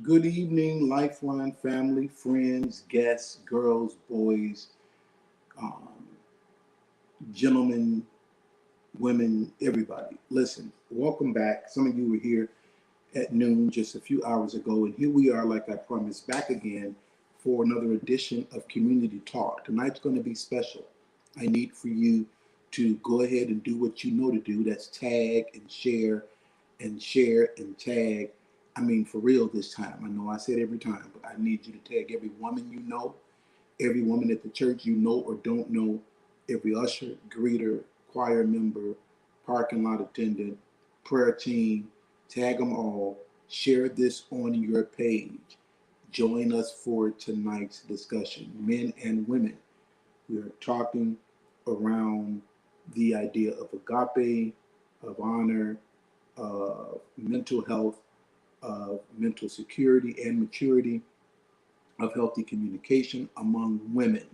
Good evening, Lifeline family, friends, guests, girls, boys, um, gentlemen, women, everybody. Listen, welcome back. Some of you were here at noon just a few hours ago, and here we are, like I promised, back again for another edition of Community Talk. Tonight's going to be special. I need for you to go ahead and do what you know to do. That's tag and share and tag. I mean, for real this time. I know I said every time, but I need you to tag every woman you know, every woman at the church you know or don't know, every usher, greeter, choir member, parking lot attendant, prayer team, tag them all. Share this on your page. Join us for tonight's discussion. Men and women, we are talking around the idea of agape, of honor, of mental health, of mental security and maturity, of healthy communication among women.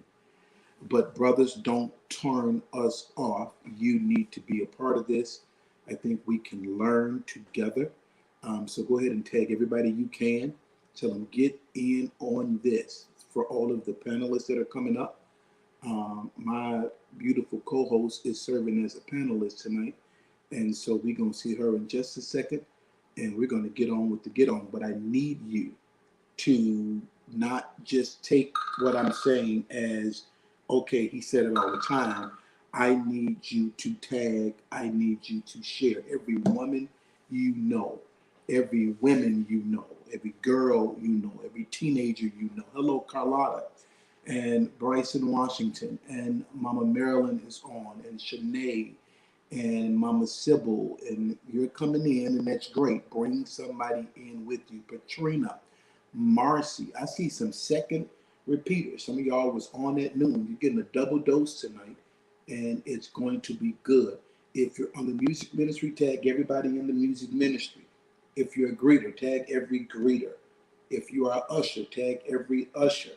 But brothers, don't turn us off. You need to be a part of this. I think we can learn together. So go ahead and tag everybody you can. Tell them get in on this. For all of the panelists that are coming up, my beautiful co-host is serving as a panelist tonight, and so we're gonna see her in just a second, and we're gonna get on with the get on. But I need you to not just take what I'm saying as, okay, he said it all the time. I need you to tag, I need you to share. Every woman you know, every woman you know, every girl you know, every teenager you know. Hello, Carlotta and Bryson Washington, and Mama Marilyn is on, and Shanae, and Mama Sybil, and you're coming in, and that's great. Bring somebody in with you. Patrina, Marcy, I see some second repeaters. Some of y'all was on at noon. You're getting a double dose tonight, and it's going to be good. If you're on the music ministry, tag everybody in the music ministry. If you're a greeter, tag every greeter. If you are an usher, tag every usher.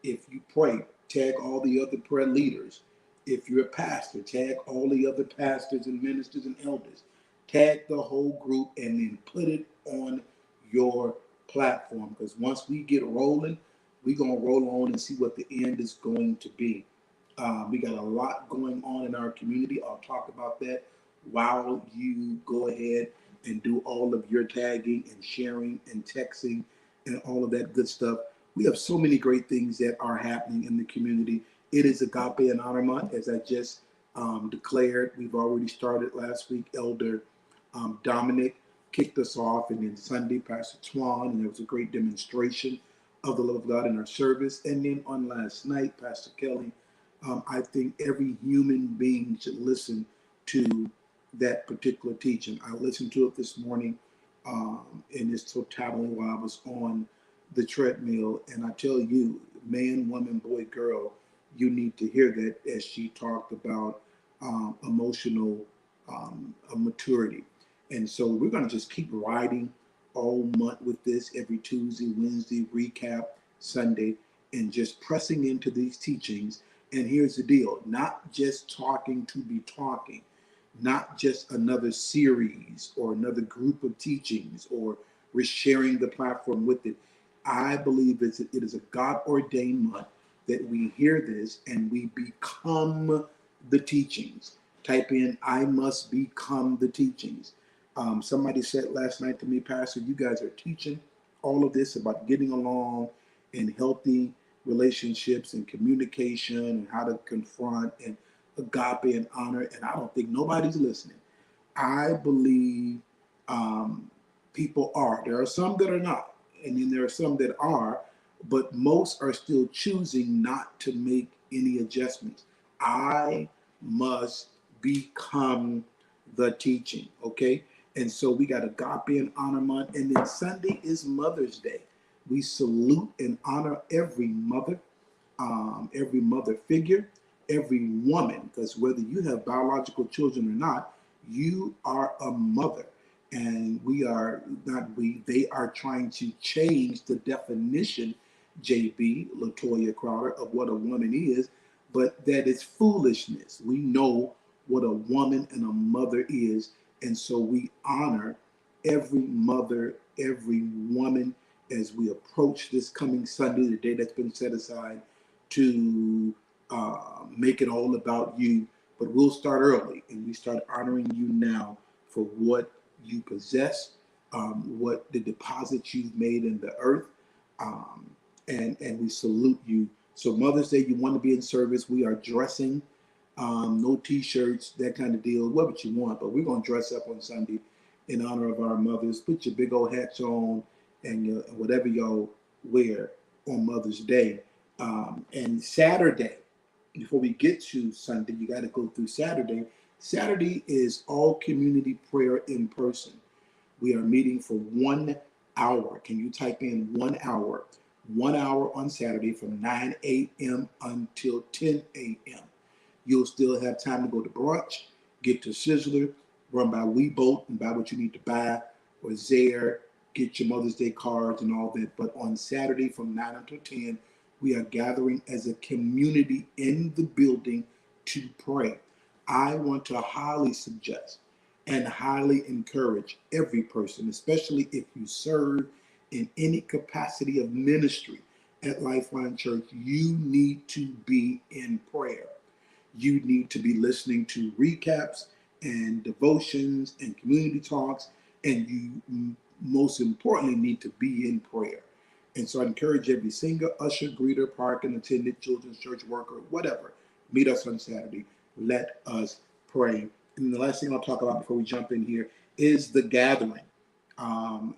If you pray, tag all the other prayer leaders. If you're a pastor, tag all the other pastors and ministers and elders. Tag the whole group and then put it on your platform. Because once we get rolling, we're going to roll on and see what the end is going to be. We got a lot going on in our community. I'll talk about that while you go ahead and do all of your tagging and sharing and texting and all of that good stuff. We have so many great things that are happening in the community. It is Agape and Honor Month, as I just declared. We've already started last week. Elder Dominic kicked us off, and then Sunday, Pastor Twan, and there was a great demonstration of the love of God in our service. And then on last night, Pastor Kelly. I think every human being should listen to that particular teaching. I listened to it this morning in its totality while I was on the treadmill, and I tell you, man, woman, boy, girl, you need to hear that as she talked about emotional maturity. And so we're going to just keep riding all month with this, every Tuesday, Wednesday, recap, Sunday, and just pressing into these teachings. And here's the deal, not just talking to be talking, not just another series or another group of teachings, or we're sharing the platform with it. I believe it is a God-ordained month that we hear this and we become the teachings. Type in, I must become the teachings. Somebody said last night to me, Pastor, you guys are teaching all of this about getting along and healthy relationships and communication and how to confront and agape and honor. And I don't think nobody's listening. I believe people are. There are some that are not. And then there are some that are, but most are still choosing not to make any adjustments. I must become the teaching, okay? And so we got Agape and Honor Month, and then Sunday is Mother's Day. We salute and honor every mother figure, every woman, because whether you have biological children or not, you are a mother. And we are not we, they are trying to change the definition, JB, Latoya Crowder, of what a woman is, but that is foolishness. We know what a woman and a mother is, and so we honor every mother, every woman, as we approach this coming Sunday, the day that's been set aside to make it all about you. But we'll start early, and we start honoring you now for what you possess, what the deposits you've made in the earth, um, and we salute you. So Mother's Day, you want to be in service. We are dressing, no T-shirts, that kind of deal, whatever you want. But we're going to dress up on Sunday in honor of our mothers. Put your big old hats on and whatever y'all wear on Mother's Day. And Saturday, before we get to Sunday, you got to go through Saturday. Saturday is all community prayer in person. We are meeting for 1 hour. Can you type in 1 hour? 1 hour on Saturday from 9 a.m. until 10 a.m. You'll still have time to go to brunch, get to Sizzler, run by Weeboat and buy what you need to buy, or Zare, get your Mother's Day cards and all that. But on Saturday from 9 until 10, we are gathering as a community in the building to pray. I want to highly suggest and highly encourage every person, especially if you serve in any capacity of ministry at Lifeline Church, you need to be in prayer. You need to be listening to recaps and devotions and community talks, and you most importantly need to be in prayer. And so I encourage every singer, usher, greeter, parking attendant, children's church worker, whatever, meet us on Saturday. Let us pray. And the last thing I'll talk about before we jump in here is the gathering.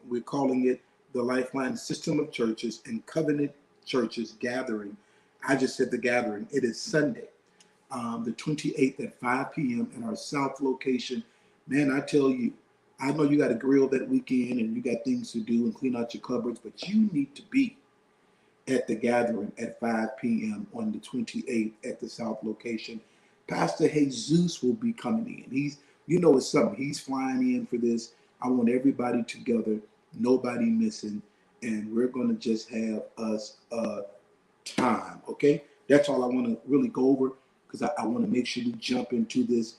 We're calling it the Lifeline System of Churches and Covenant Churches Gathering. I just said the gathering. It is Sunday, the 28th at 5 p.m. in our South location. Man, I tell you, I know you got to grill that weekend and you got things to do and clean out your cupboards, but you need to be at the gathering at 5 p.m. on the 28th at the South location. Pastor Jesus will be coming in. It's something. He's flying in for this. I want everybody together, nobody missing, and we're going to just have us a time, okay? That's all I want to really go over, because I want to make sure we jump into this.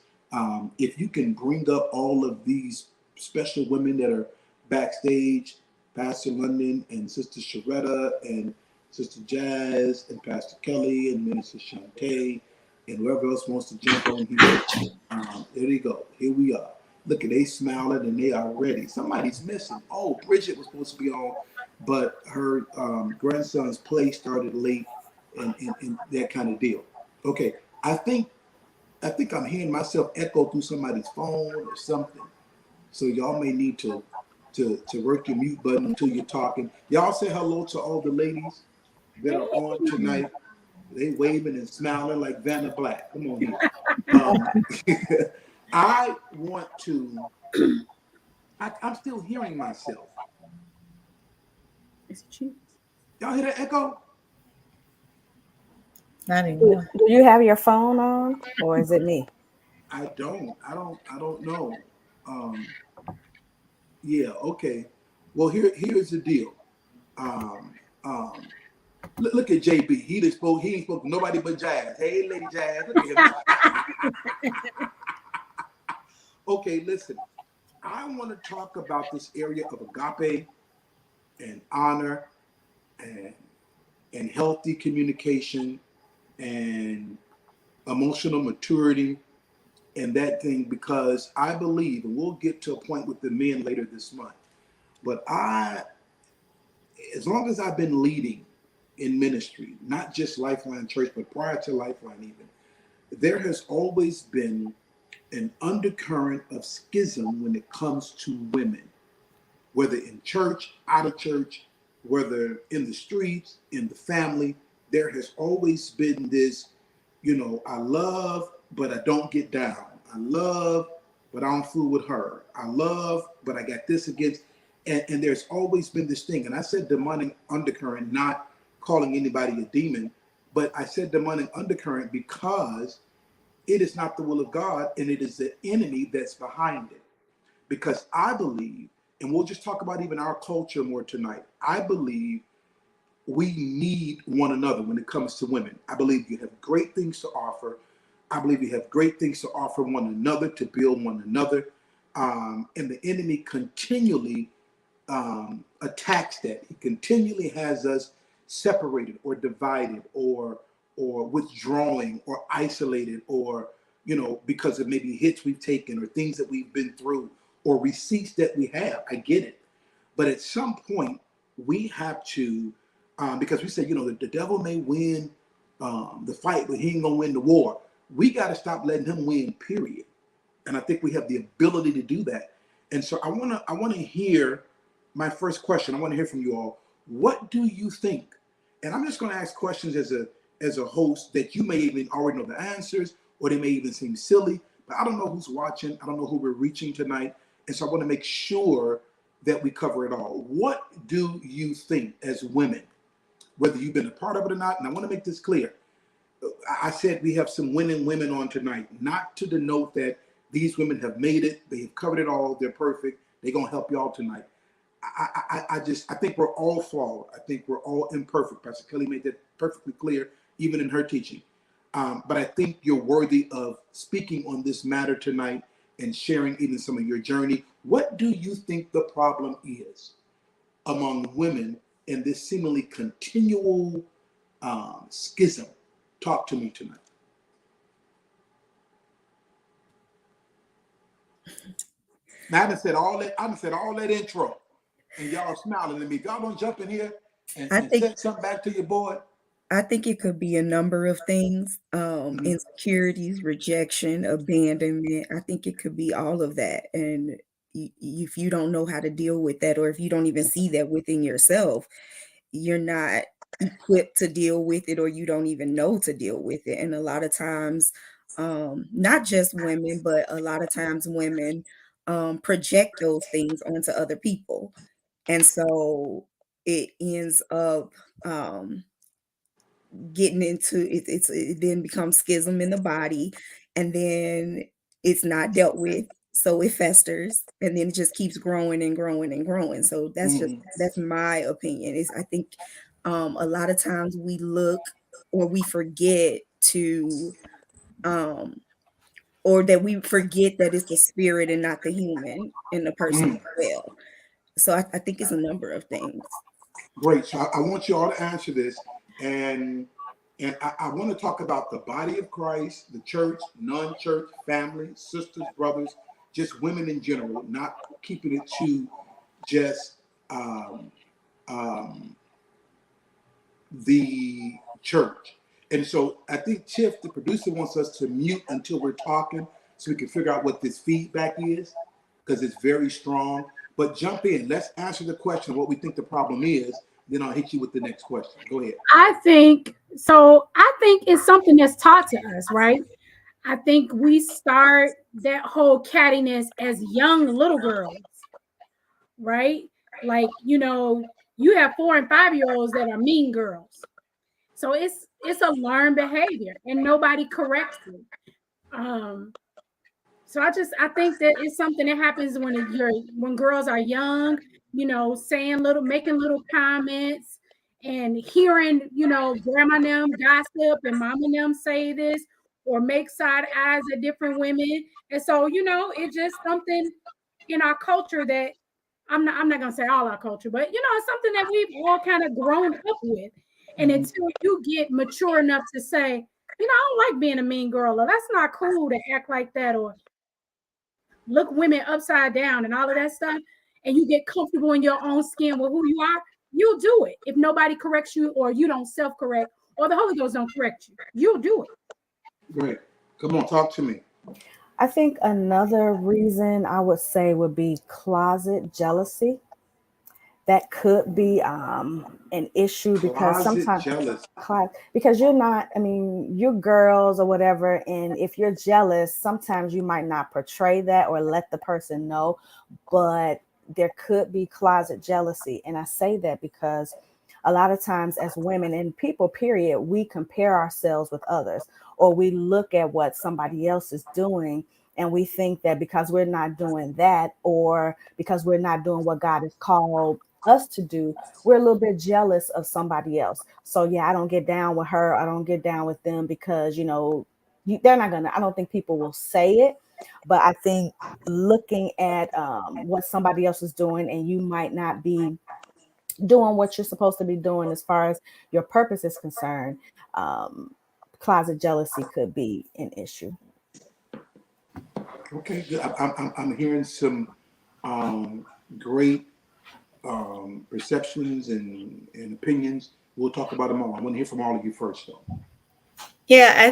If you can bring up all of these special women that are backstage, Pastor London and Sister Sharetta and Sister Jazz and Pastor Kelly and Minister Shantae and whoever else wants to jump on here. There you go. Here we are. Look at they smiling and they are ready. Somebody's missing. Oh, Bridget was supposed to be on, but her grandson's play started late and that kind of deal. Okay, I think I'm hearing myself echo through somebody's phone or something. So y'all may need to work your mute button until you're talking. Y'all say hello to all the ladies that are on tonight. They waving and smiling like Vanna Black. Come on here. I want to. I'm still hearing myself. Y'all hear that echo? Not anymore. Do you have your phone on, or is it me? I don't know. Yeah. Okay. Well, here's the deal. Look at JB. He ain't spoke to nobody but Jazz. Hey, Lady Jazz. Look at him. Okay, listen. I want to talk about this area of agape and honor and healthy communication and emotional maturity and that thing, because I believe, and we'll get to a point with the men later this month, but as long as I've been leading in ministry, not just Lifeline Church, but prior to Lifeline even, there has always been an undercurrent of schism when it comes to women, whether in church, out of church, whether in the streets, in the family. There has always been this, I love, but I don't get down. I love, but I don't fool with her. I love, but I got this against. And there's always been this thing. And I said demonic undercurrent, not calling anybody a demon, but I said demonic undercurrent because it is not the will of God, and it is the enemy that's behind it. Because I believe, and we'll just talk about even our culture more tonight, I believe we need one another when it comes to women. I believe you have great things to offer. I believe you have great things to offer one another, to build one another. And the enemy continually attacks that. He continually has us separated or divided or withdrawing or isolated or because of maybe hits we've taken or things that we've been through or receipts that we have. I get it. But at some point, we have to, because we say, the devil may win the fight, but he ain't going to win the war. We got to stop letting him win, period. And I think we have the ability to do that. And so I want to hear my first question. I want to hear from you all. What do you think? And I'm just going to ask questions as a host that you may even already know the answers, or they may even seem silly, but I don't know who's watching. I don't know who we're reaching tonight. And so I want to make sure that we cover it all. What do you think as women, whether you've been a part of it or not? And I want to make this clear. I said we have some winning women on tonight, not to denote that these women have made it. They have covered it all. They're perfect. They're going to help y'all tonight. I think we're all flawed. I think we're all imperfect. Pastor Kelly made that perfectly clear, even in her teaching. But I think you're worthy of speaking on this matter tonight and sharing even some of your journey. What do you think the problem is among women in this seemingly continual schism? Talk to me tonight. Now, I done said all that intro, and y'all smiling at me. Y'all don't jump in here and send something back to your boy. I think it could be a number of things, insecurities, rejection, abandonment. I think it could be all of that. And if you don't know how to deal with that, or if you don't even see that within yourself, you're not equipped to deal with it, or you don't even know to deal with it. And a lot of times, not just women, but a lot of times women project those things onto other people. And so it ends up getting into it, it then becomes schism in the body, and then it's not dealt with, so it festers, and then it just keeps growing and growing and growing. So that's my opinion. Is I think a lot of times we look, or we forget to or that we forget that it's the spirit and not the human in the person as well. So I think it's a number of things. Great. So I want you all to answer this, and I want to talk about the body of Christ, the church, non-church, family, sisters, brothers, just women in general, not keeping it to just the church. And so I think Tiff, the producer, wants us to mute until we're talking so we can figure out what this feedback is, because it's very strong. But jump in. Let's answer the question of what we think the problem is. Then I'll hit you with the next question. Go ahead. I think it's something that's taught to us, right? I think we start that whole cattiness as young little girls, right? Like, you have 4 and 5-year-olds that are mean girls. So it's a learned behavior and nobody corrects it. So I think that it's something that happens when girls are young, making little comments and hearing, grandma and them gossip and mama and them say this or make side eyes at different women. And so, it's just something in our culture that I'm not gonna say all our culture, but it's something that we've all kind of grown up with. And until you get mature enough to say, I don't like being a mean girl, or that's not cool to act like that, or look women upside down and all of that stuff, and you get comfortable in your own skin with who you are, you'll do it. If nobody corrects you, or you don't self-correct, or the Holy Ghost don't correct you, you'll do it. Great. Come on, talk to me. I think another reason I would say would be closet jealousy. That could be an issue because sometimes because you're not, you're girls or whatever, and if you're jealous, sometimes you might not portray that or let the person know, but there could be closet jealousy. And I say that because a lot of times as women and people, period, we compare ourselves with others, or we look at what somebody else is doing, and we think that because we're not doing that, or because we're not doing what God has called us to do, we're a little bit jealous of somebody else. So yeah, I don't get down with her, I don't get down with them because they're not gonna. I don't think people will say it, but I think looking at what somebody else is doing, and you might not be doing what you're supposed to be doing as far as your purpose is concerned, closet jealousy could be an issue. Okay, good. I'm hearing some great perceptions and opinions. We'll talk about them all. I want to hear from all of you first, though. Yeah, I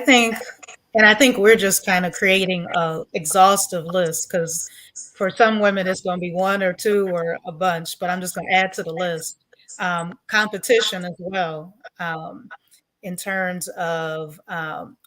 think we're just kind of creating a exhaustive list, because for some women it's going to be one or two or a bunch, but I'm just going to add to the list. Competition as well, in terms of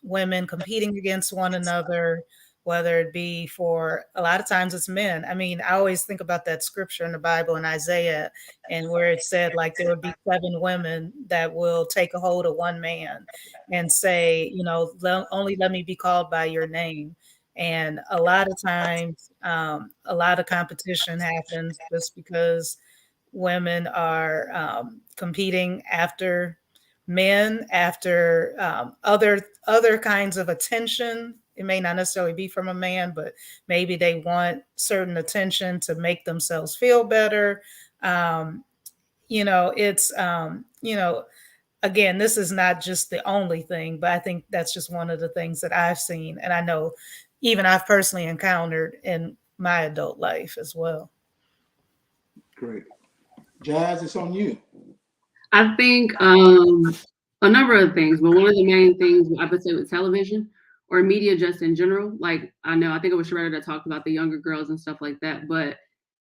women competing against one another, whether it be for, a lot of times it's men. I mean, I always think about that scripture in the Bible in Isaiah, and where it said like there would be 7 women that will take a hold of one man and say, you know, only let me be called by your name. And a lot of times, a lot of competition happens just because women are competing after men, after other kinds of attention. It may not necessarily be from a man, but maybe they want certain attention to make themselves feel better. It's again, this is not just the only thing, but I think that's just one of the things that I've seen, and I know even I've personally encountered in my adult life as well. Great. Jazz, it's on you. I think a number of things, but one of the main things I would say with television or media just in general, like I think it was Sharetta that talked about the younger girls and stuff like that, but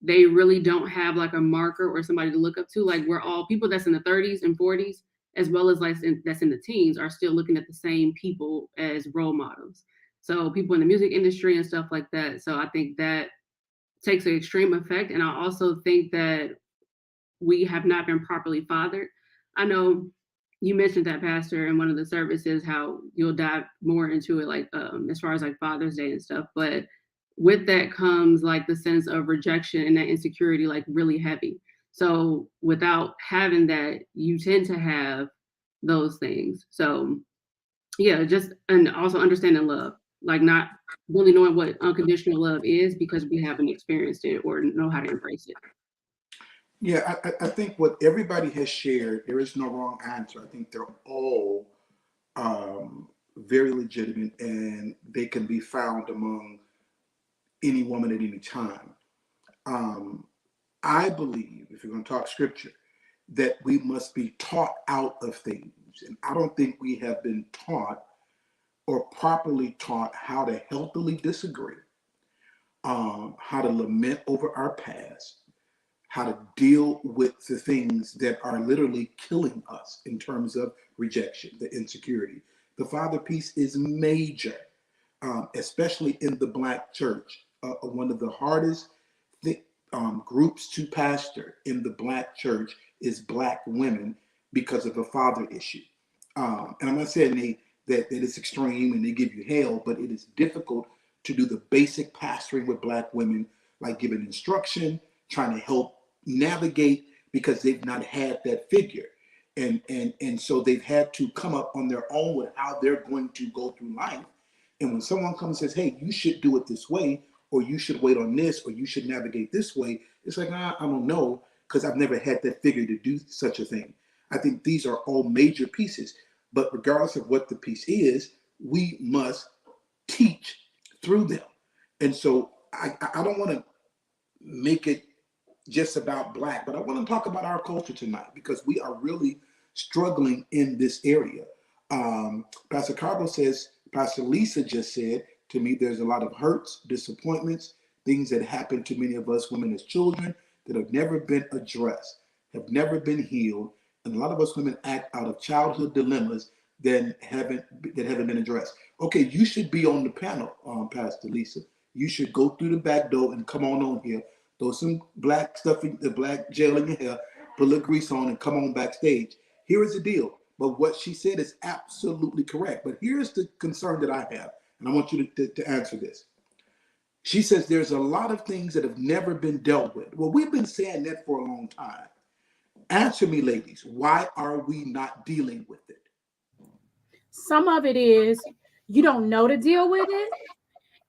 they really don't have like a marker or somebody to look up to. Like we're all people that's in the 30s and 40s, as well as like that's in the teens, are still looking at the same people as role models. So people in the music industry and stuff like that. So I think that takes an extreme effect. And I also think that we have not been properly fathered. I know you mentioned that, Pastor, in one of the services, how you'll dive more into it, like as far as like Father's Day and stuff. But with that comes like the sense of rejection and that insecurity, like really heavy. So without having that, you tend to have those things. So yeah, and also understanding love, like not really knowing what unconditional love is because we haven't experienced it or know how to embrace it. Yeah, I think what everybody has shared, there is no wrong answer. I think they're all very legitimate, and they can be found among any woman at any time. I believe, if you're going to talk scripture, that we must be taught out of things. And I don't think we have been taught or properly taught how to healthily disagree, how to lament over our past, how to deal with the things that are literally killing us in terms of rejection, the insecurity. The father piece is major, especially in the Black church. One of the hardest groups to pastor in the Black church is Black women because of a father issue. And I'm not saying that it's extreme and they give you hell, but it is difficult to do the basic pastoring with Black women, like giving instruction, trying to help navigate, because they've not had that figure, and so they've had to come up on their own with how they're going to go through life. And when someone comes and says, hey, you should do it this way, or you should wait on this, or you should navigate this way, it's like, I don't know, because I've never had that figure to do such a thing. I think these are all major pieces, but regardless of what the piece is, we must teach through them. And so I don't want to make it just about Black, but I want to talk about our culture tonight, because we are really struggling in this area. Pastor Carbo says, Pastor Lisa just said to me, there's a lot of hurts, disappointments, things that happen to many of us women as children that have never been addressed, have never been healed. And a lot of us women act out of childhood dilemmas that haven't been addressed. Okay, you should be on the panel, Pastor Lisa. You should go through the back door and come on here. Throw some black stuff in the black gel in your hair, put a little grease on, and come on backstage. Here is the deal. But what she said is absolutely correct. But here's the concern that I have, and I want you to answer this. She says there's a lot of things that have never been dealt with. Well, we've been saying that for a long time. Answer me, ladies. Why are we not dealing with it? Some of it is you don't know to deal with it.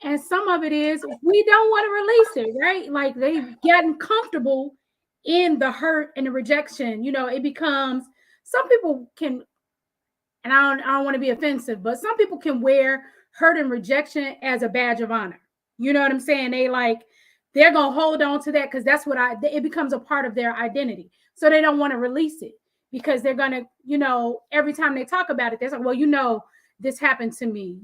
And some of it is we don't want to release it, right? Like they've gotten comfortable in the hurt and the rejection. It becomes, some people can, and I don't want to be offensive, but some people can wear hurt and rejection as a badge of honor. You know what I'm saying? They're going to hold on to that because it becomes a part of their identity. So they don't want to release it because they're going to, every time they talk about it, they're like, well, this happened to me.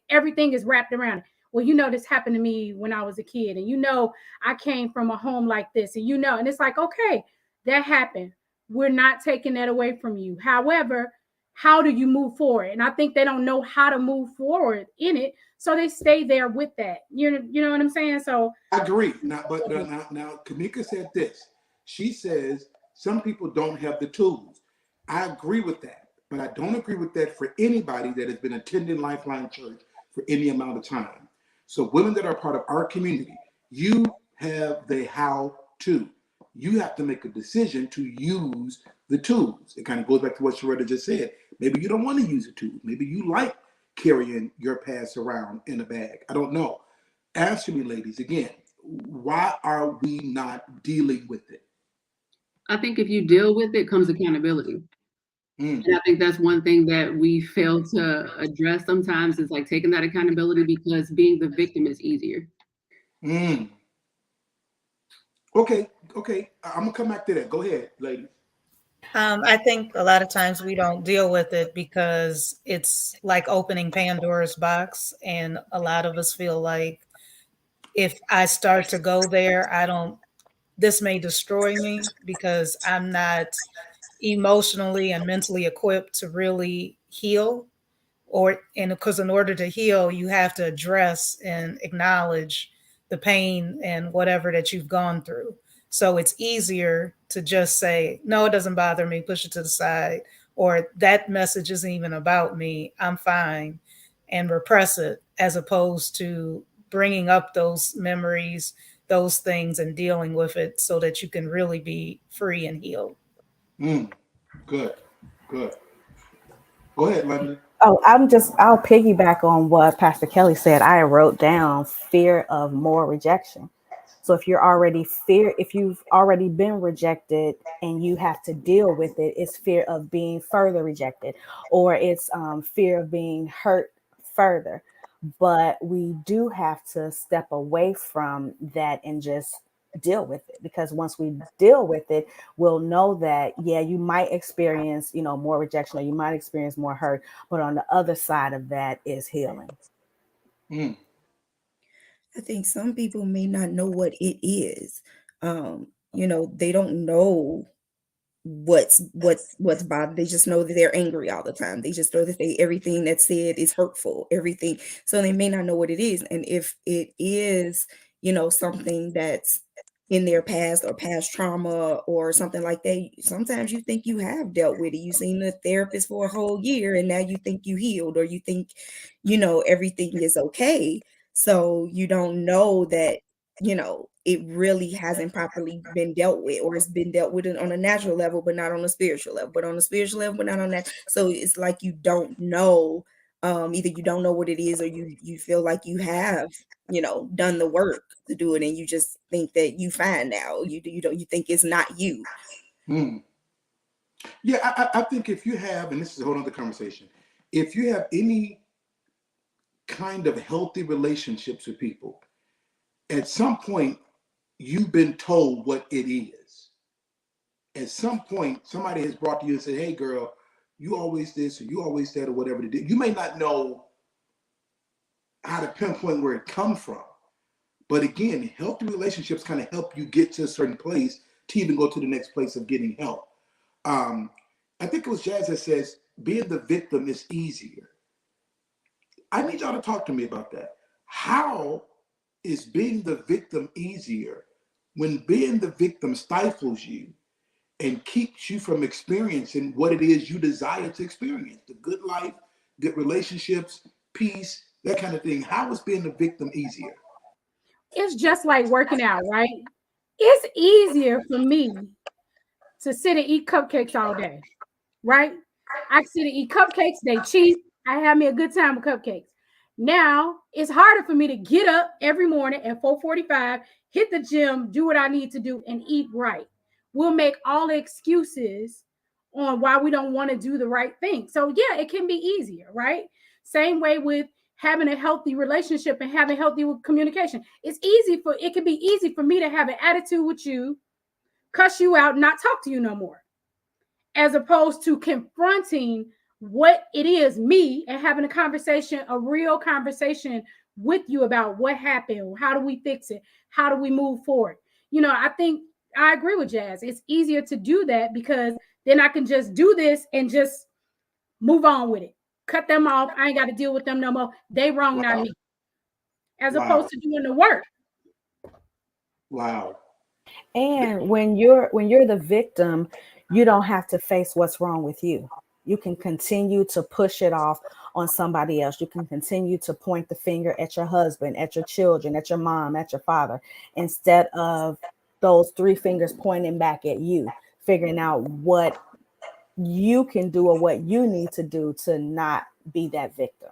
Everything is wrapped around it. Well, this happened to me when I was a kid. And, I came from a home like this. And, and it's like, okay, that happened. We're not taking that away from you. However, how do you move forward? And I think they don't know how to move forward in it. So they stay there with that. You know what I'm saying? So I agree. Now, Kamika said this. She says some people don't have the tools. I agree with that, but I don't agree with that for anybody that has been attending Lifeline Church for any amount of time. So women that are part of our community, you have the how to. You have to make a decision to use the tools. It kind of goes back to what Sharetta just said. Maybe you don't want to use the tools. Maybe you like carrying your past around in a bag. I don't know. Answer me, ladies, again, why are we not dealing with it? I think if you deal with it comes accountability. And I think that's one thing that we fail to address sometimes is like taking that accountability because being the victim is easier. Okay. I'm gonna come back to that. Go ahead, ladies. I think a lot of times we don't deal with it because it's like opening Pandora's box. And a lot of us feel like if I start to go there, this may destroy me because I'm not emotionally and mentally equipped to really heal. Because in order to heal, you have to address and acknowledge the pain and whatever that you've gone through. So it's easier to just say, no, it doesn't bother me, push it to the side, or that message isn't even about me, I'm fine, and repress it, as opposed to bringing up those memories, those things, and dealing with it so that you can really be free and healed. Good. Go ahead, London. Oh, I'll piggyback on what Pastor Kelly said. I wrote down fear of more rejection. So if you've already been rejected and you have to deal with it, it's fear of being further rejected, or it's fear of being hurt further. But we do have to step away from that and just deal with it, because once we deal with it, we'll know that, yeah, you might experience, more rejection, or you might experience more hurt, but on the other side of that is healing. I think some people may not know what it is. They don't know what's bothered. They just know that they're angry all the time. They just know that everything that's said is hurtful, everything. So they may not know what it is. And if it is, something that's in their past or past trauma or something like that, sometimes you think you have dealt with it. You've seen a therapist for a whole year and now you think you healed, or you think, everything is okay. So you don't know that, it really hasn't properly been dealt with, or it's been dealt with on a natural level, but not on a spiritual level, but on a spiritual level, but not on that. So it's like you don't know, either you don't know what it is, or you feel like you have, done the work to do it, and you just think that you fine now. You think it's not you. Yeah, I think if you have, and this is a whole other conversation, if you have any kind of healthy relationships with people, at some point you've been told what it is. At some point, somebody has brought to you and said, hey girl, you always this, or you always that, or whatever it is. You may not know how to pinpoint where it comes from. But again, healthy relationships kind of help you get to a certain place to even go to the next place of getting help. I think it was Jazz that says, being the victim is easier. I need y'all to talk to me about that. How is being the victim easier when being the victim stifles you and keeps you from experiencing what it is you desire to experience? The good life, good relationships, peace, that kind of thing. How is being the victim easier? It's just like working out, right? It's easier for me to sit and eat cupcakes all day, right? I sit and eat cupcakes, they cheap. I had me a good time with cupcakes. Now it's harder for me to get up every morning at 4:45, hit the gym, do what I need to do, and eat right. We'll make all the excuses on why we don't want to do the right thing. So yeah, it can be easier, right? Same way with having a healthy relationship and having healthy communication. It can be easy for me to have an attitude with you, cuss you out, not talk to you no more, as opposed to confronting what it is, me, and having a conversation, a real conversation with you about what happened, how do we fix it, how do we move forward. I think I agree with Jazz. It's easier to do that because then I can just do this and just move on with it, cut them off. I ain't got to deal with them no more. They wrong, not me, as opposed to doing the work. Wow. And when you're the victim, you don't have to face what's wrong with you. You can continue to push it off on somebody else. You can continue to point the finger at your husband, at your children, at your mom, at your father, instead of those three fingers pointing back at you, figuring out what you can do or what you need to do to not be that victim.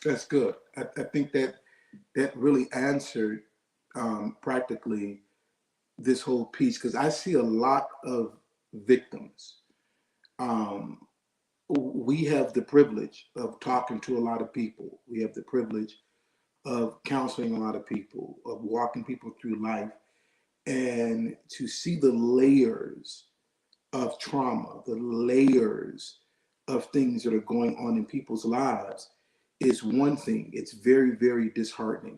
That's good. I think that really answered practically this whole piece, because I see a lot of victims. We have the privilege of talking to a lot of people. We have the privilege of counseling a lot of people, of walking people through life, and to see the layers of trauma, the layers of things that are going on in people's lives is one thing. It's very, very disheartening.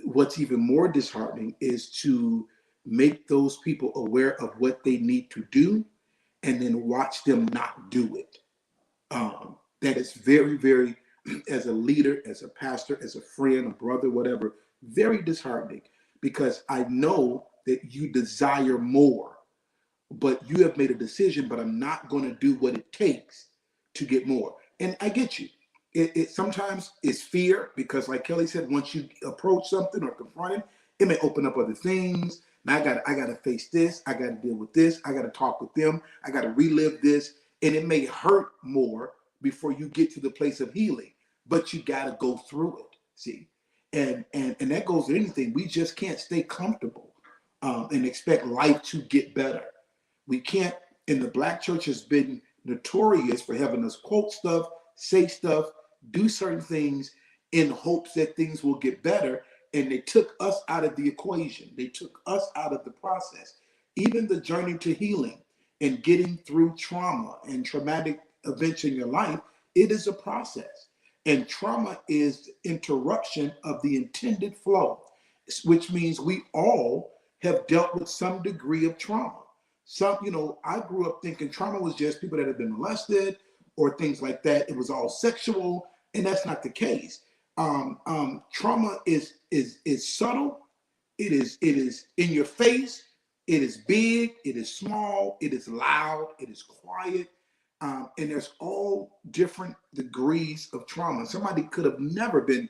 What's even more disheartening is to make those people aware of what they need to do and then watch them not do it. That is very, very, as a leader, as a pastor, as a friend, a brother, whatever, very disheartening, because I know that you desire more, but you have made a decision, but I'm not going to do what it takes to get more. And I get you. It sometimes is fear, because like Kelly said, once you approach something or confront it, it may open up other things. Now I got to face this. I got to deal with this. I got to talk with them. I got to relive this. And it may hurt more before you get to the place of healing, but you got to go through it. See, and that goes with anything. We just can't stay comfortable and expect life to get better. We can't. And the Black church has been notorious for having us quote stuff, say stuff, do certain things in hopes that things will get better. And they took us out of the equation. They took us out of the process. Even the journey to healing and getting through trauma and traumatic events in your life, it is a process. And trauma is the interruption of the intended flow, which means we all have dealt with some degree of trauma. I grew up thinking trauma was just people that had been molested or things like that. It was all sexual, and that's not the case. Trauma is subtle. It is in your face. It is big. It is small. It is loud. It is quiet. And there's all different degrees of trauma. Somebody could have never been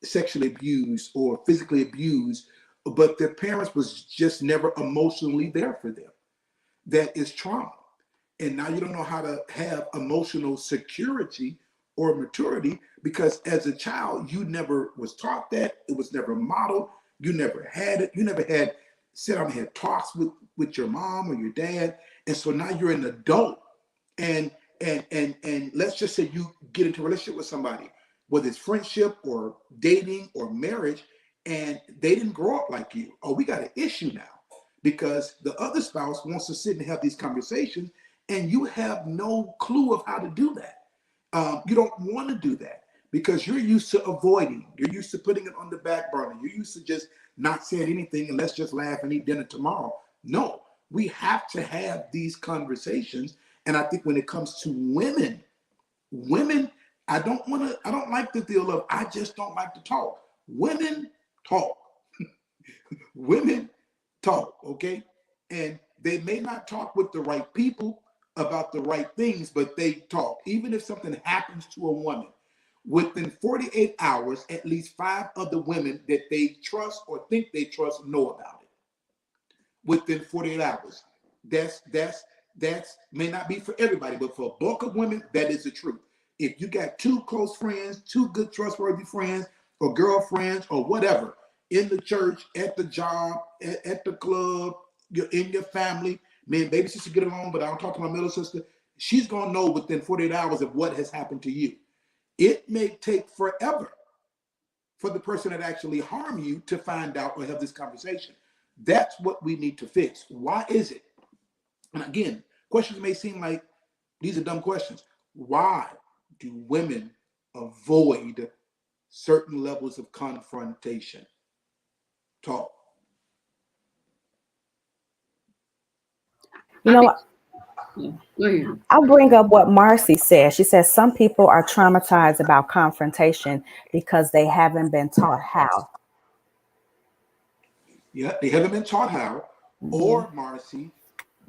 sexually abused or physically abused, but their parents was just never emotionally there for them. That is trauma. And now you don't know how to have emotional security or maturity, because as a child, you never was taught that. It was never modeled. You never had it. You never had sit down and had talks with your mom or your dad. And so now you're an adult. And let's just say you get into a relationship with somebody, whether it's friendship or dating or marriage, and they didn't grow up like you. Oh, we got an issue now, because the other spouse wants to sit and have these conversations, and you have no clue of how to do that. You don't want to do that because you're used to avoiding. You're used to putting it on the back burner. You're used to just not saying anything and let's just laugh and eat dinner tomorrow. No, we have to have these conversations. And I think when it comes to women, I don't like the deal of I just don't like to talk. Women talk. Women talk, okay? And they may not talk with the right people about the right things, but they talk. Even if something happens to a woman, within 48 hours, at least 5 of the women that they trust or think they trust know about it. Within 48 hours. That's may not be for everybody, but for a bulk of women, that is the truth. If you got two close friends, two good trustworthy friends or girlfriends or whatever in the church, at the job, at the club, in your family, me and baby sister get along, but I don't talk to my middle sister, she's going to know within 48 hours of what has happened to you. It may take forever for the person that actually harmed you to find out or have this conversation. That's what we need to fix. Why is it? And again, questions may seem like these are dumb questions. Why do women avoid certain levels of confrontation? Talk. You know what? I'll bring up what Marcy said. She says some people are traumatized about confrontation because they haven't been taught how. Yeah, they haven't been taught how. Or, Marcy,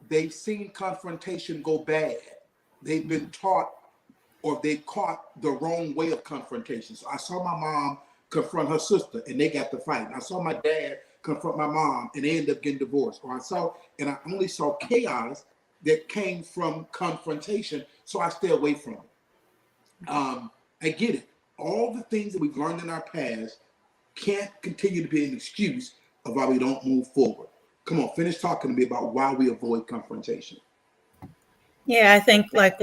they've seen confrontation go bad. They've been taught or they caught the wrong way of confrontation. So I saw my mom confront her sister and they got to fight. I saw my dad confront my mom and they ended up getting divorced. Or I only saw chaos that came from confrontation, so I stay away from it. I get it. All the things that we've learned in our past can't continue to be an excuse of why we don't move forward. Come on, finish talking to me about why we avoid confrontation. Yeah, I think like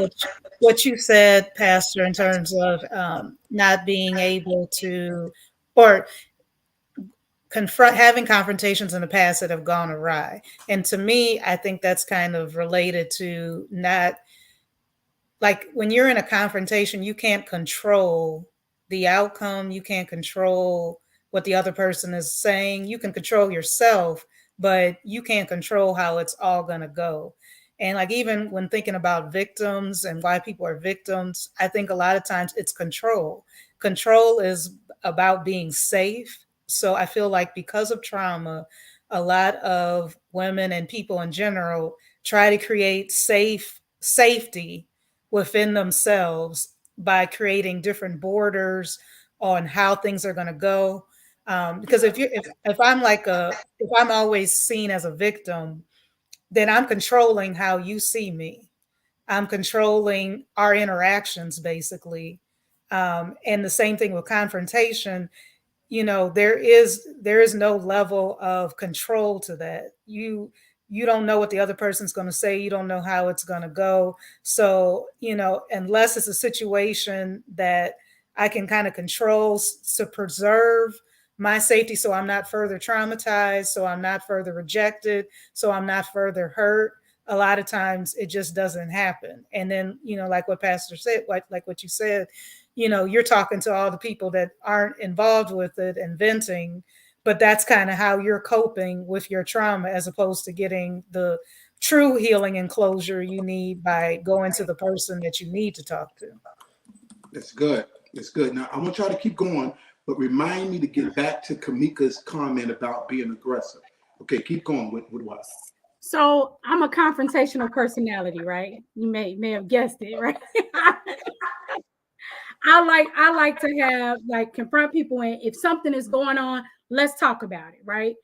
what you said, Pastor, in terms of not being able to, or having confrontations in the past that have gone awry. And to me, I think that's kind of related to not, like when you're in a confrontation, you can't control the outcome. You can't control what the other person is saying. You can control yourself, but you can't control how it's all going to go. And like, even when thinking about victims and why people are victims, I think a lot of times it's control. Control is about being safe. So I feel like because of trauma, a lot of women and people in general try to create safety within themselves by creating different borders on how things are going to go. Because if I'm always seen as a victim, then I'm controlling how you see me. I'm controlling our interactions, basically. And the same thing with confrontation. You know, there is no level of control to that. You don't know what the other person's going to say. You don't know how it's going to go. So, you know, unless it's a situation that I can kind of control to preserve my safety, so I'm not further traumatized, so I'm not further rejected, so I'm not further hurt, a lot of times it just doesn't happen. And then, you know, like what Pastor said, like what you said, you know, you're talking to all the people that aren't involved with it and venting, but that's kind of how you're coping with your trauma, as opposed to getting the true healing and closure you need by going to the person that you need to talk to. That's good. That's good. Now, I want y'all to keep going, but remind me to get back to Kamika's comment about being aggressive. Okay, keep going with what? So I'm a confrontational personality, right? You may have guessed it, right? I like to have confront people, and if something is going on, let's talk about it, right?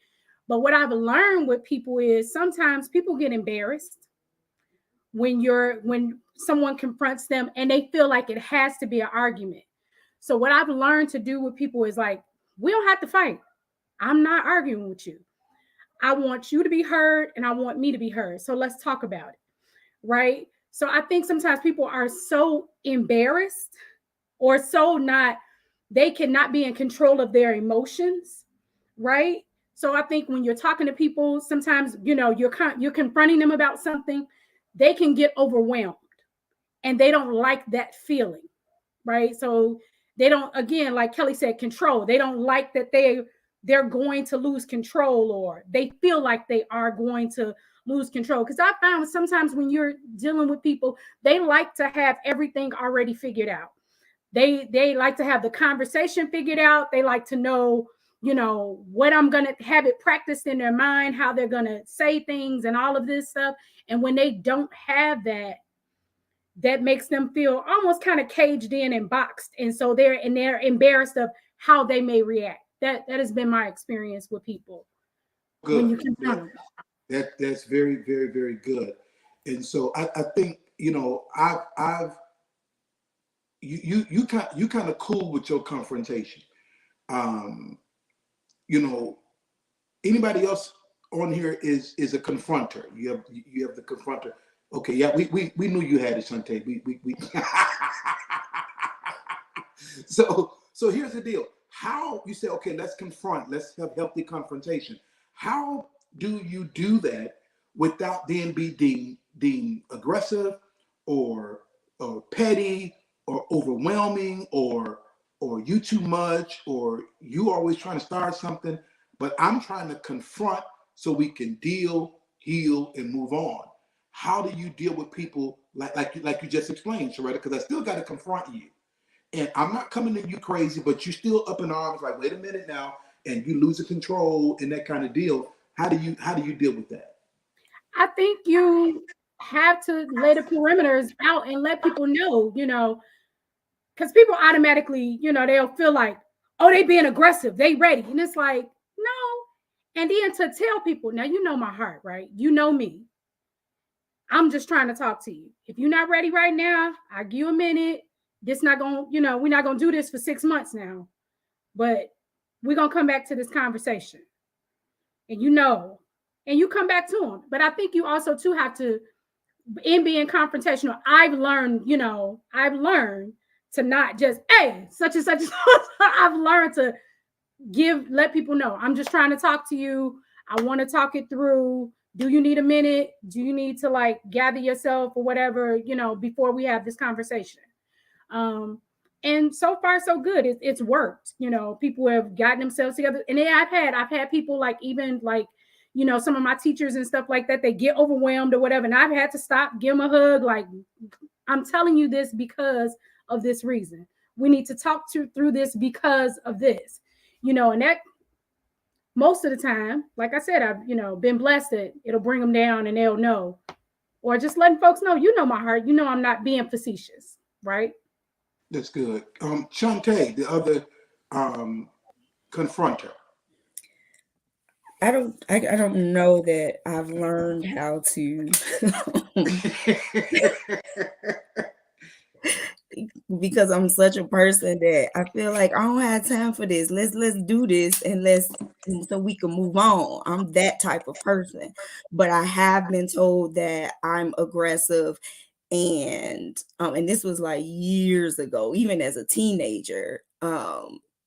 But what I've learned with people is sometimes people get embarrassed when someone confronts them and they feel like it has to be an argument. So what I've learned to do with people is like, we don't have to fight. I'm not arguing with you. I want you to be heard and I want me to be heard. So let's talk about it. Right. So I think sometimes people are so embarrassed or they cannot be in control of their emotions. Right. So I think when you're talking to people, sometimes, you know, you're confronting them about something, they can get overwhelmed and they don't like that feeling. Right. So they don't, again, like Kelly said, control. They don't like that they're going to lose control, or they feel like they are going to lose control. Because I found sometimes when you're dealing with people, they like to have everything already figured out. They like to have the conversation figured out. They like to know, you know, what I'm going to have it practiced in their mind, how they're going to say things and all of this stuff. And when they don't have that, that makes them feel almost kind of caged in and boxed. And so they're embarrassed of how they may react. That has been my experience with people. Good. That's very, very, very good. And so I think, you know, you kind of cool with your confrontation. You know, anybody else on here is a confronter. You have the confronter. Okay, yeah, we knew you had it, Shantae. We so here's the deal. How you say, okay, let's confront, let's have healthy confrontation. How do you do that without then be deemed aggressive or petty or overwhelming or you too much or you always trying to start something, but I'm trying to confront so we can deal, heal, and move on. How do you deal with people like you just explained, Sharetta? Because I still got to confront you. And I'm not coming at you crazy, but you're still up in arms, like, wait a minute now, and you losing control and that kind of deal. How do you deal with that? I think you have to lay the perimeters out and let people know, you know, because people automatically, you know, they'll feel like, oh, they being aggressive, they ready. And it's like, no. And then to tell people, now you know my heart, right? You know me. I'm just trying to talk to you. If you're not ready right now, I'll give you a minute. This not gonna, you know, we're not gonna do this for 6 months now, but we're gonna come back to this conversation. And you know, and you come back to them. But I think you also too have to, in being confrontational, I've learned to not just, hey, such and such. I've learned to let people know, I'm just trying to talk to you. I want to talk it through. Do you need a minute? Do you need to like gather yourself or whatever, you know, before we have this conversation? And so far so good. It's worked. You know, people have gotten themselves together. And then I've had people like, even like, you know, some of my teachers and stuff like that, they get overwhelmed or whatever. And I've had to stop, give them a hug. Like, I'm telling you this because of this reason. We need to talk through this because of this, you know, and that most of the time, like I said, I've, you know, been blessed that it'll bring them down and they'll know, or just letting folks know, you know, my heart, you know, I'm not being facetious. Right. That's good. Shantae, the other confronter. I don't know that I've learned how to because I'm such a person that I feel like I don't have time for this. Let's do this and so we can move on. I'm that type of person. But I have been told that I'm aggressive, and this was like years ago, even as a teenager.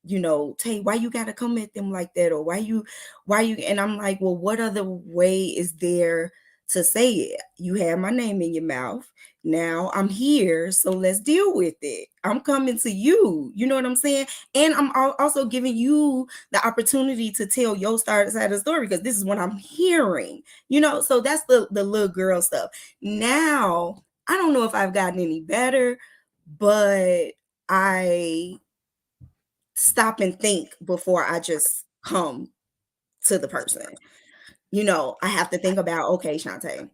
You know, Tay, why you gotta come at them like that? Or why you, and I'm like, well, what other way is there to say it? You have my name in your mouth. Now I'm here, so let's deal with it. I'm coming to you. You know what I'm saying? And I'm also giving you the opportunity to tell your side of the story, because this is what I'm hearing. You know, so that's the little girl stuff. Now, I don't know if I've gotten any better, but I stop and think before I just come to the person. You know, I have to think about, okay, Shantae,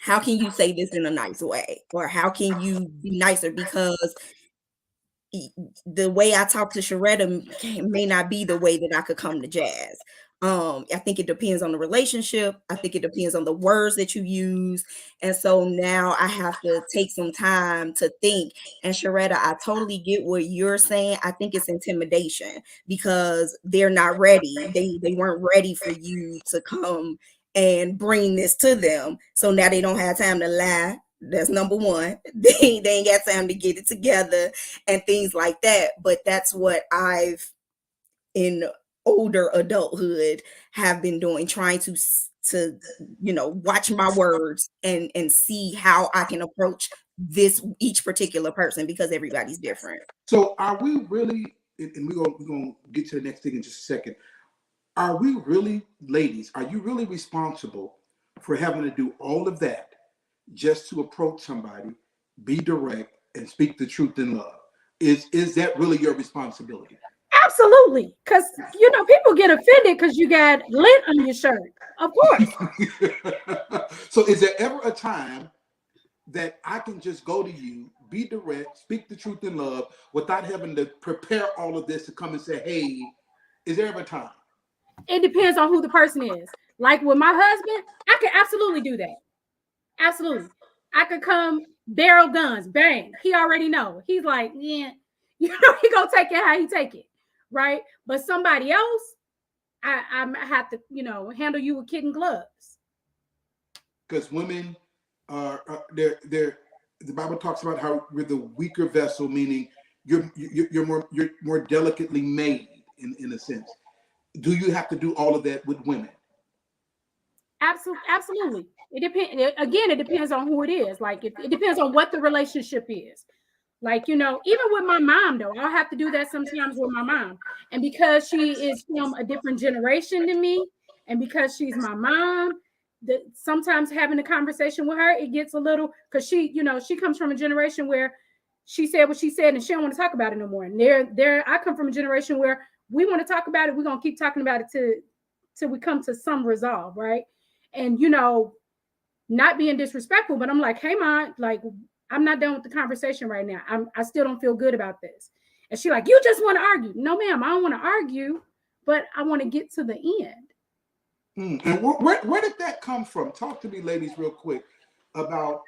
how can you say this in a nice way? Or how can you be nicer? Because the way I talk to Sharetta may not be the way that I could come to Jazz. I think it depends on the relationship. I think it depends on the words that you use. And so now I have to take some time to think. And Sharetta, I totally get what you're saying. I think it's intimidation because they're not ready. They weren't ready for you to come and bring this to them. So now they don't have time to lie. That's number one. They ain't got time to get it together and things like that. But that's what I've, in older adulthood, have been doing, trying to you know, watch my words and see how I can approach each particular person, because everybody's different. So are we really, and we're gonna get to the next thing in just a second. Are we really, ladies, are you really responsible for having to do all of that just to approach somebody, be direct, and speak the truth in love? Is that really your responsibility? Absolutely. Because, you know, people get offended because you got lint on your shirt. Of course. So is there ever a time that I can just go to you, be direct, speak the truth in love, without having to prepare all of this to come and say, hey, is there ever a time? It depends on who the person is. Like with my husband, I can absolutely do that. Absolutely. I could come barrel guns, bang. He already know. He's like, yeah, he gonna take it how he take it, right? But somebody else, I have to, handle you with kid and gloves. Because women are they're the Bible talks about how we're the weaker vessel, meaning you're more delicately made in a sense. Do you have to do all of that with women? Absolutely. It depends. Again, it depends on who it is. Like it depends on what the relationship is. Like, even with my mom, though, I'll have to do that sometimes with my mom. And because she is from a different generation than me, and because she's my mom, sometimes having a conversation with her, it gets a little, because she comes from a generation where she said what she said and she don't want to talk about it no more. And I come from a generation where we want to talk about it. We're going to keep talking about it till we come to some resolve, right? And, not being disrespectful, but I'm like, hey, Mom, like, I'm not done with the conversation right now. I still don't feel good about this. And she's like, you just want to argue. No, ma'am, I don't want to argue, but I want to get to the end. And where did that come from? Talk to me, ladies, real quick about,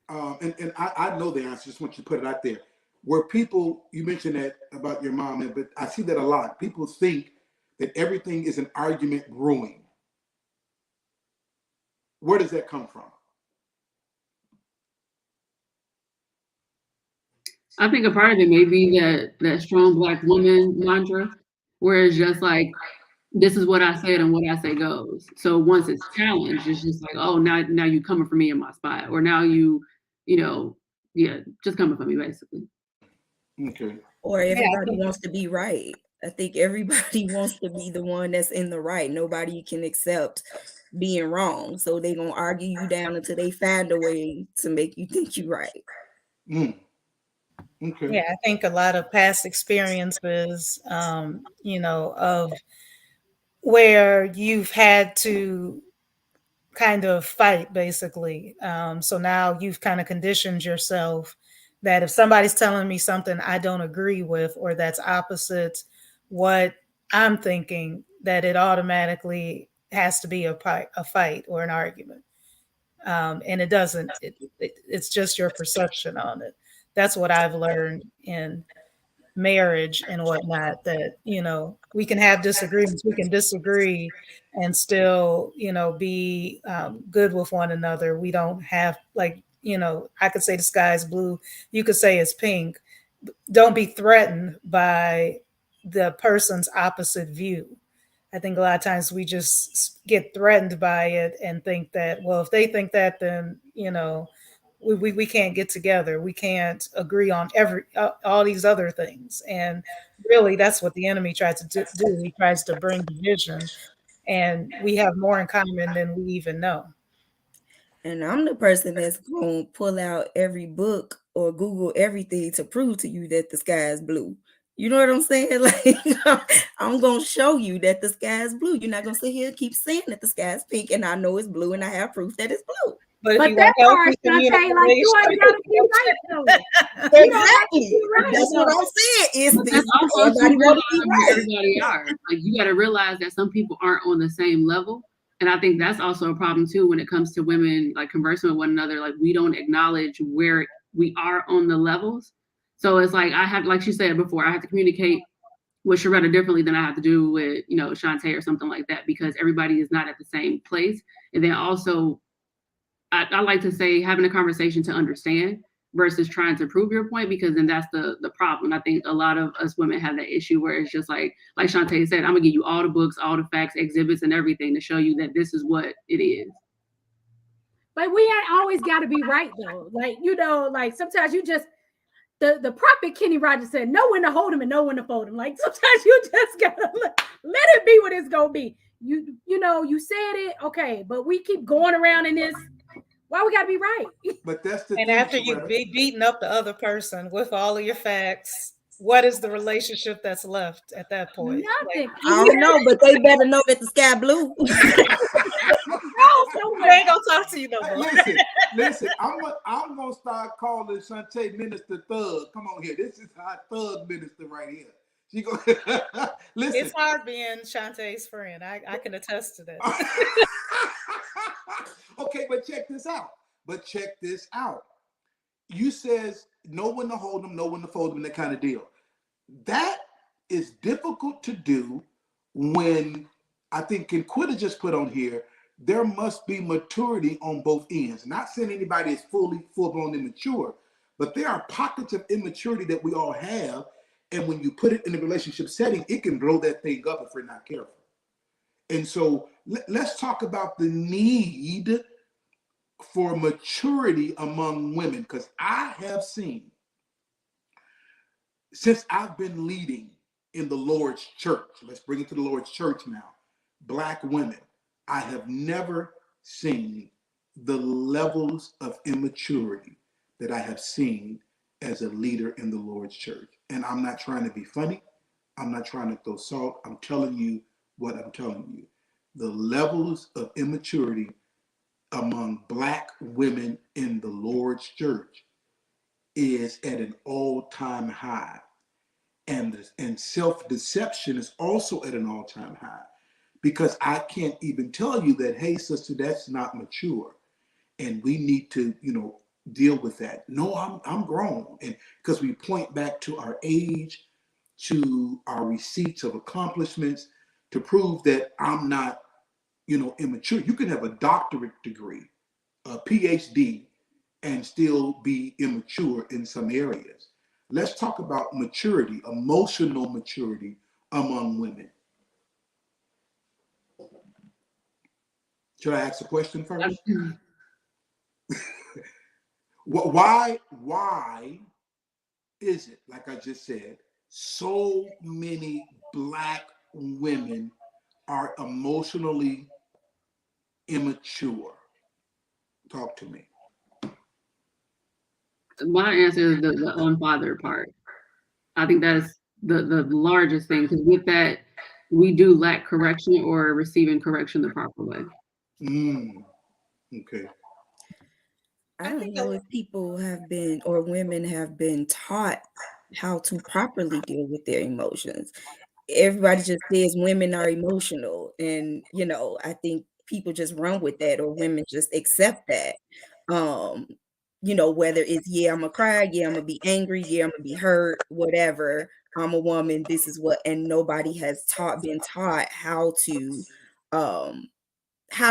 and I know the answer, just want you to put it out there. Where people, you mentioned that about your mom, but I see that a lot. People think that everything is an argument brewing. Where does that come from? I think a part of it may be that strong Black woman mantra, where it's just like, this is what I said and what I say goes. So once it's challenged, it's just like, oh, now you coming for me in my spot, or now just coming for me, basically. Okay. Or everybody wants to be right. I think everybody wants to be the one that's in the right. Nobody can accept being wrong. So they're going to argue you down until they find a way to make you think you're right. Okay. Yeah, I think a lot of past experiences, of where you've had to kind of fight, basically. So now you've kind of conditioned yourself that if somebody's telling me something I don't agree with, or that's opposite what I'm thinking, that it automatically has to be a fight or an argument. And it doesn't, it's just your perception on it. That's what I've learned in marriage and whatnot, that, we can have disagreements, we can disagree and still, be good with one another. We don't have, like, I could say the sky is blue, you could say it's pink. Don't be threatened by the person's opposite view. I think a lot of times we just get threatened by it and think that, well, if they think that, then, we can't get together. We can't agree on all these other things. And really, that's what the enemy tries to do. He tries to bring division, and we have more in common than we even know. And I'm the person that's going to pull out every book or Google everything to prove to you that the sky is blue. You know what I'm saying? Like, I'm going to show you that the sky is blue. You're not going to sit here and keep saying that the sky is pink, and I know it's blue, and I have proof that it's blue. But that part, Shantae, like, you ain't got to be right, though. Exactly. That's what I'm saying. Everybody are. Like, you got to realize that some people aren't on the same level. And I think that's also a problem, too, when it comes to women, like, conversing with one another. Like, we don't acknowledge where we are on the levels. So it's like, like she said before, I have to communicate with Sharetta differently than I have to do with, Shantae or something like that, because everybody is not at the same place. And then also, I like to say having a conversation to understand versus trying to prove your point, because then that's the problem. I think a lot of us women have that issue where it's just like Shantae said, I'm gonna give you all the books, all the facts, exhibits, and everything to show you that this is what it is. But we ain't always got to be right, though. Like, like sometimes you just, the prophet Kenny Rogers said, know when to hold him and know when to fold him. Like, sometimes you just gotta let it be what it's gonna be. You said it, okay, but we keep going around in this. Why we gotta be right? But that's the and thing, after you be beating up the other person with all of your facts, what is the relationship that's left at that point? Nothing. Like, I don't know, but they better know that the sky blue. They ain't gonna talk to you no more. Listen, I'm gonna start calling Shantae Minister Thug. Come on here. This is our thug minister right here. She go listen. It's hard being Shantae's friend. I can attest to that. Okay, but check this out. But check this out. You says know when to hold them, know when to fold them, that kind of deal. That is difficult to do when I think Kenquita just put on here, there must be maturity on both ends. Not saying anybody is full-blown immature, but there are pockets of immaturity that we all have. And when you put it in a relationship setting, it can blow that thing up if we're not careful. And so let's talk about the need for maturity among women, because I have seen, since I've been leading in the Lord's church, let's bring it to the Lord's church now, Black women, I have never seen the levels of immaturity that I have seen as a leader in the Lord's church. And I'm not trying to be funny. I'm not trying to throw salt. I'm telling you what I'm telling you. The levels of immaturity among Black women in the Lord's church is at an all-time high. And self-deception is also at an all-time high, because I can't even tell you that, hey, sister, that's not mature. And we need to, deal with that. No, I'm grown. And because we point back to our age, to our receipts of accomplishments to prove that I'm not, immature. You can have a doctorate degree, a PhD, and still be immature in some areas. Let's talk about maturity, emotional maturity among women. Should I ask the question first? Why is it, like I just said, so many Black women are emotionally immature? Talk to me. My answer is the unfathered part. I think that's the largest thing, because with that, we do lack correction or receiving correction the proper way. Okay. I don't know if people have been, or women have been taught how to properly deal with their emotions. Everybody just says women are emotional, and I think people just run with that, or women just accept that. Whether it's, yeah, I'm gonna cry, yeah, I'm gonna be angry, yeah, I'm gonna be hurt, whatever. I'm a woman, this is what, and nobody has been taught how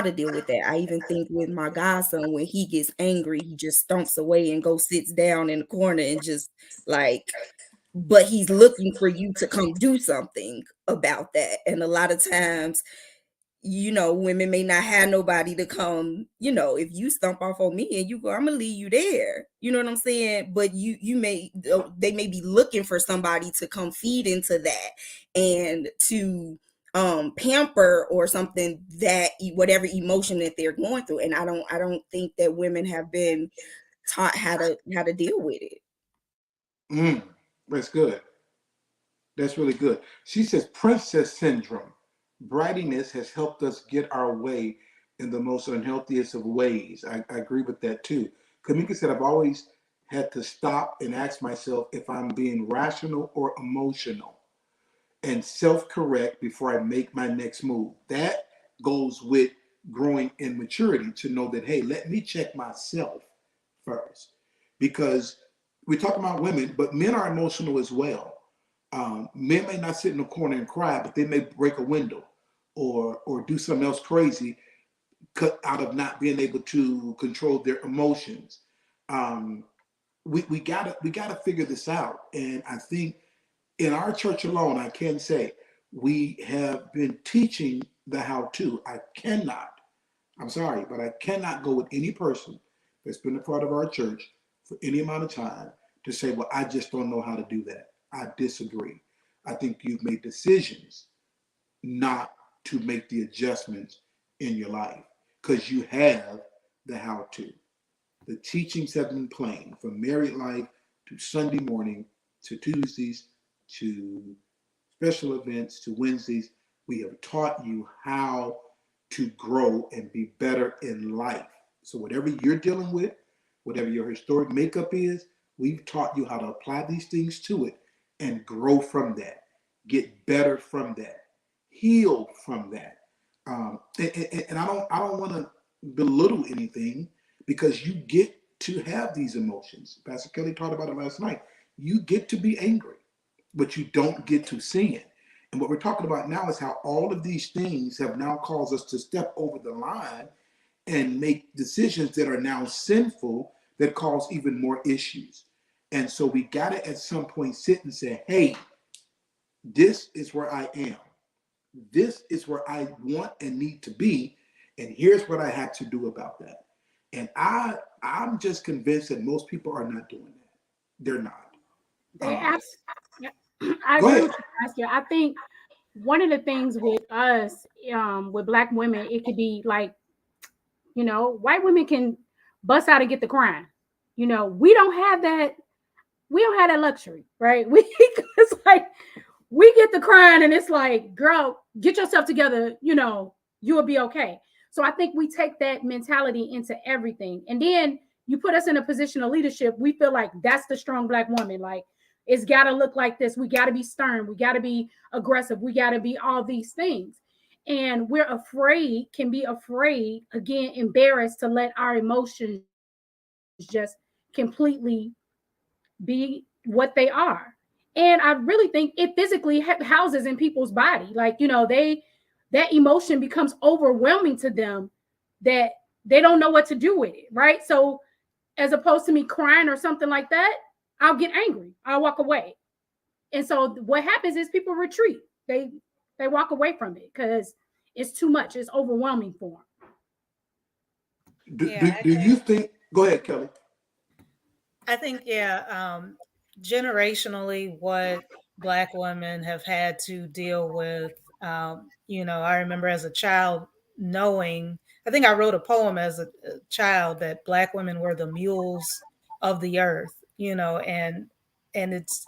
to deal with that. I even think with my godson, when he gets angry, he just stomps away and goes sits down in the corner and just but he's looking for you to come do something about that. And a lot of times, women may not have nobody to come, if you stomp off on me and you go, I'm gonna leave you there. You know what I'm saying? But they may be looking for somebody to come feed into that and to pamper or something, that whatever emotion that they're going through. And I don't think that women have been taught how to deal with it. That's good. That's really good. She says princess syndrome. Brattiness has helped us get our way in the most unhealthiest of ways. I agree with that too. Kamika said, I've always had to stop and ask myself if I'm being rational or emotional, and self-correct before I make my next move. That goes with growing in maturity, to know that, hey, let me check myself first. Because we're talking about women, but men are emotional as well. Men may not sit in the corner and cry, but they may break a window or do something else crazy, cut out of not being able to control their emotions. We gotta figure this out. And I think in our church alone, I can say we have been teaching the how-to. I'm sorry, but I cannot go with any person that's been a part of our church for any amount of time to say, well, I just don't know how to do that. I disagree. I think you've made decisions not to make the adjustments in your life, because you have the how-to. The teachings have been plain, from married life to Sunday morning to Tuesdays to special events to Wednesdays. We have taught you how to grow and be better in life. So whatever you're dealing with, whatever your historic makeup is, we've taught you how to apply these things to it and grow from that, get better from that, heal from that. And I don't want to belittle anything, because you get to have these emotions. Pastor Kelly talked about it last night. You get to be angry, but you don't get to sin. And what we're talking about now is how all of these things have now caused us to step over the line and make decisions that are now sinful that cause even more issues. And so we got to at some point sit and say, hey, this is where I am. This is where I want and need to be. And here's what I have to do about that. And I'm just convinced that most people are not doing that. They're not. I agree with you, Pastor. I think one of the things with us, with Black women, it could be like, white women can bust out and get the crying. We don't have that. We don't have that luxury, right? It's like we get the crying, and it's like, girl, get yourself together. You will be okay. So I think we take that mentality into everything, and then you put us in a position of leadership. We feel like that's the strong Black woman. Like, it's got to look like this. We got to be stern. We got to be aggressive. We got to be all these things. And we're afraid, can be afraid, again, embarrassed to let our emotions just completely be what they are. And I really think it physically houses in people's body. Like, that emotion becomes overwhelming to them that they don't know what to do with it. Right. So as opposed to me crying or something like that, I'll get angry. I'll walk away. And so what happens is people retreat. They walk away from it because it's too much. It's overwhelming for them. Do you think? Go ahead, Kelly. I think, generationally, what Black women have had to deal with. I remember as a child knowing. I think I wrote a poem as a child that Black women were the mules of the earth. And it's,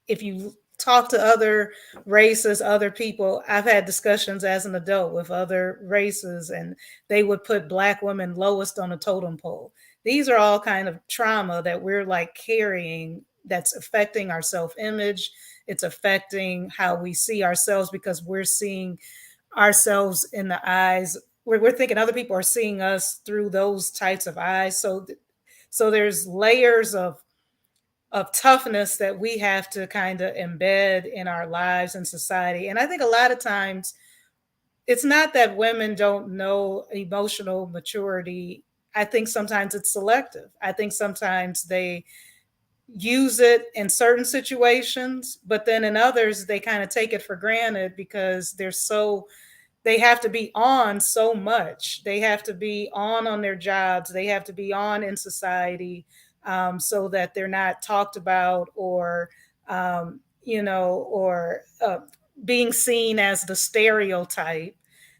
if you talk to other races, other people, I've had discussions as an adult with other races, and they would put Black women lowest on the totem pole. These are all kind of trauma that we're like carrying that's affecting our self-image. It's affecting how we see ourselves because we're seeing ourselves in the eyes. We're thinking other people are seeing us through those types of eyes. So there's layers of toughness that we have to kind of embed in our lives and society. And I think a lot of times it's not that women don't know emotional maturity. I think sometimes it's selective. I think sometimes they use it in certain situations, but then in others, they kind of take it for granted because they have to be on so much. They have to be on their jobs. They have to be on in society. So that they're not talked about or being seen as the stereotype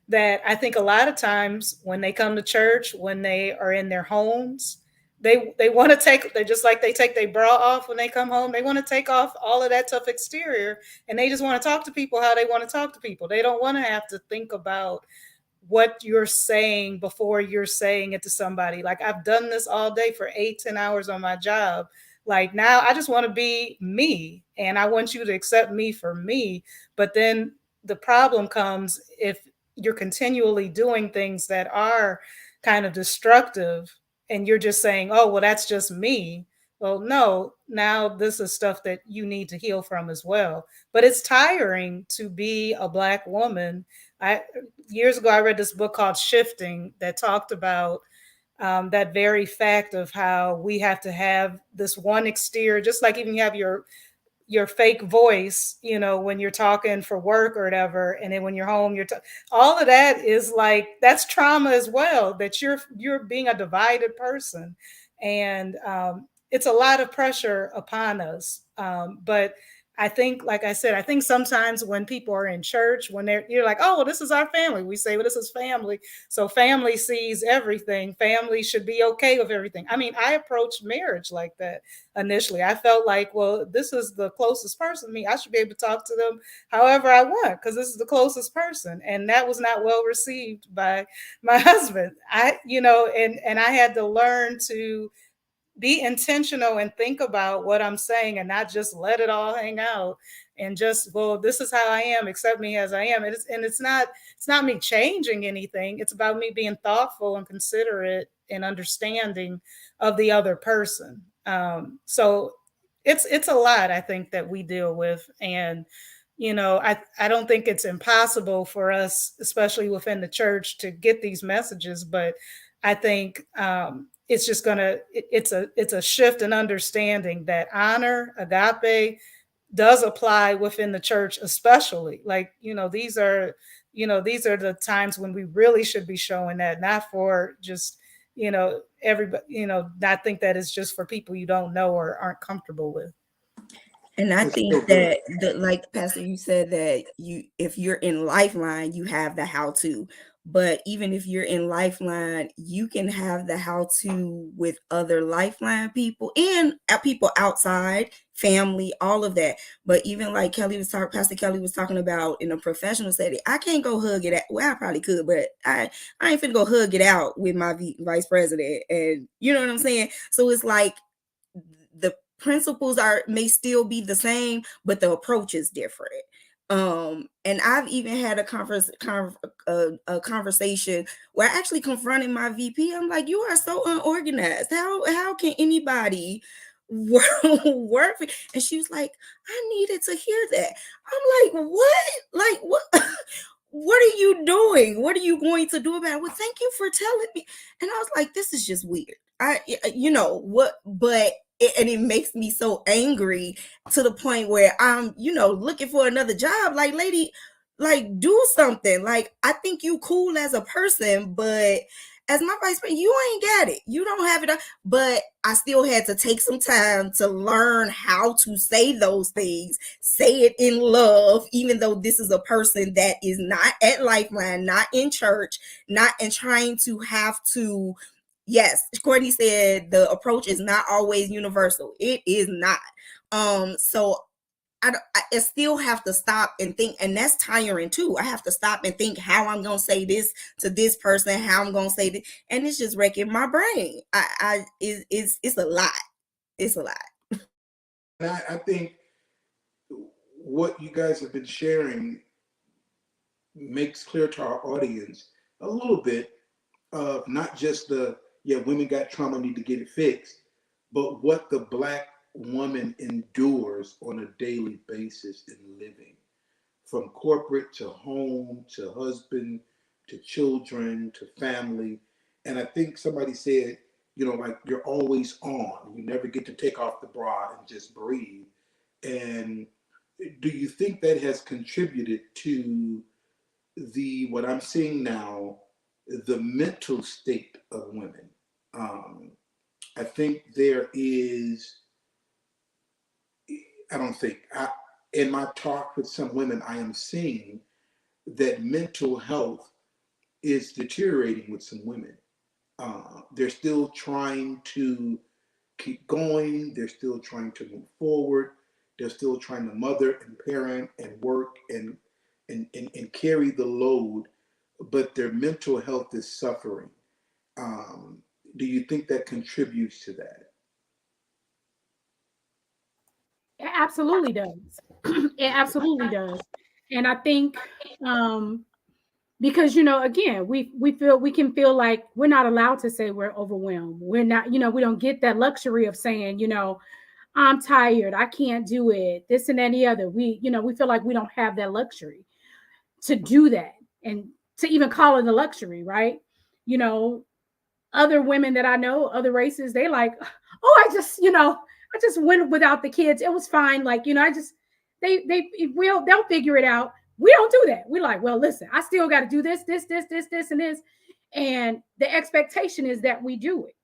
that I think a lot of times when they come to church, when they are in their homes, they want to they're just like they take their bra off when they come home. They want to take off all of that tough exterior and they just want to talk to people how they want to talk to people. They don't want to have to think about what you're saying before you're saying it to somebody. Like, I've done this all day for 8-10 hours on my job. Like, now I just want to be me and I want you to accept me for me. But then the problem comes if you're continually doing things that are kind of destructive and you're just saying, oh, well, that's just me. Well, no, now this is stuff that you need to heal from as well. But it's tiring to be a Black woman. Years ago, I read this book called Shifting that talked about that very fact of how we have to have this one exterior, just like even you have your fake voice, when you're talking for work or whatever. And then when you're home, all of that is like, that's trauma as well, that you're being a divided person. And it's a lot of pressure upon us. But I think, like I said, I think sometimes when people are in church, when you're like, oh, well, this is our family. We say, well, this is family. So family sees everything. Family should be okay with everything. I mean, I approached marriage like that initially. I felt like, well, this is the closest person to me. I should be able to talk to them however I want because this is the closest person. And that was not well received by my husband. And I had to learn to be intentional and think about what I'm saying and not just let it all hang out and just, well, this is how I am, accept me as I am. It's not me changing anything. It's about me being thoughtful and considerate and understanding of the other person. So it's a lot, I think, that we deal with. And I don't think it's impossible for us, especially within the church, to get these messages, but I think it's just it's a shift in understanding that honor, agape, does apply within the church, especially. Like, these are the times when we really should be showing that, not for just, everybody, not think that it's just for people you don't know or aren't comfortable with. And I think that like Pastor, you said that if you're in Lifeline, you have the how-to. But even if you're in Lifeline, you can have the how-to with other Lifeline people and people outside, family, all of that. But even like Pastor Kelly was talking about in a professional setting, I can't go hug it out. Well, I probably could, but I ain't finna go hug it out with my vice president. And you know what I'm saying? So it's like the principles may still be the same, but the approach is different. And I've even had a conversation where I actually confronted my VP. I'm like, you are so unorganized. How can anybody work? And she was like, I needed to hear that. I'm like, what? Like, what? What are you doing? What are you going to do about it? Well, thank you for telling me. And I was like, this is just weird. But it makes me so angry to the point where I'm, looking for another job. Like, lady, like, do something. Like, I think you cool as a person, but as my vice president, you ain't got it. You don't have it. But I still had to take some time to learn how to say those things, say it in love, even though this is a person that is not at Lifeline, not in church, not and trying to have to. Yes, Courtney said the approach is not always universal. It is not. So I still have to stop and think, and that's tiring too. I have to stop and think how I'm gonna say this to this person, how I'm gonna say this, and it's just wrecking my brain. It's a lot. It's a lot. And I think what you guys have been sharing makes clear to our audience a little bit of not just women got trauma, need to get it fixed, but what the Black woman endures on a daily basis in living, from corporate to home to husband to children to family. And I think somebody said, like, you're always on. You never get to take off the bra and just breathe. And do you think that has contributed to what I'm seeing now, the mental state of women? I think there is, in my talk with some women, I am seeing that mental health is deteriorating with some women. They're still trying to keep going. They're still trying to move forward. They're still trying to mother and parent and work and carry the load, but their mental health is suffering. Do you think that contributes to that? It absolutely does. It absolutely does. And I think because again, we can feel like we're not allowed to say we're overwhelmed. We're not, we don't get that luxury of saying, I'm tired, I can't do it, this and that and the other. We feel like we don't have that luxury to do that and to even call it a luxury, right? Other women that I know, other races, they like, oh, I just went without the kids. It was fine. Like, they'll figure it out. We don't do that. We're like, well, listen, I still got to do this, and this. And the expectation is that we do it.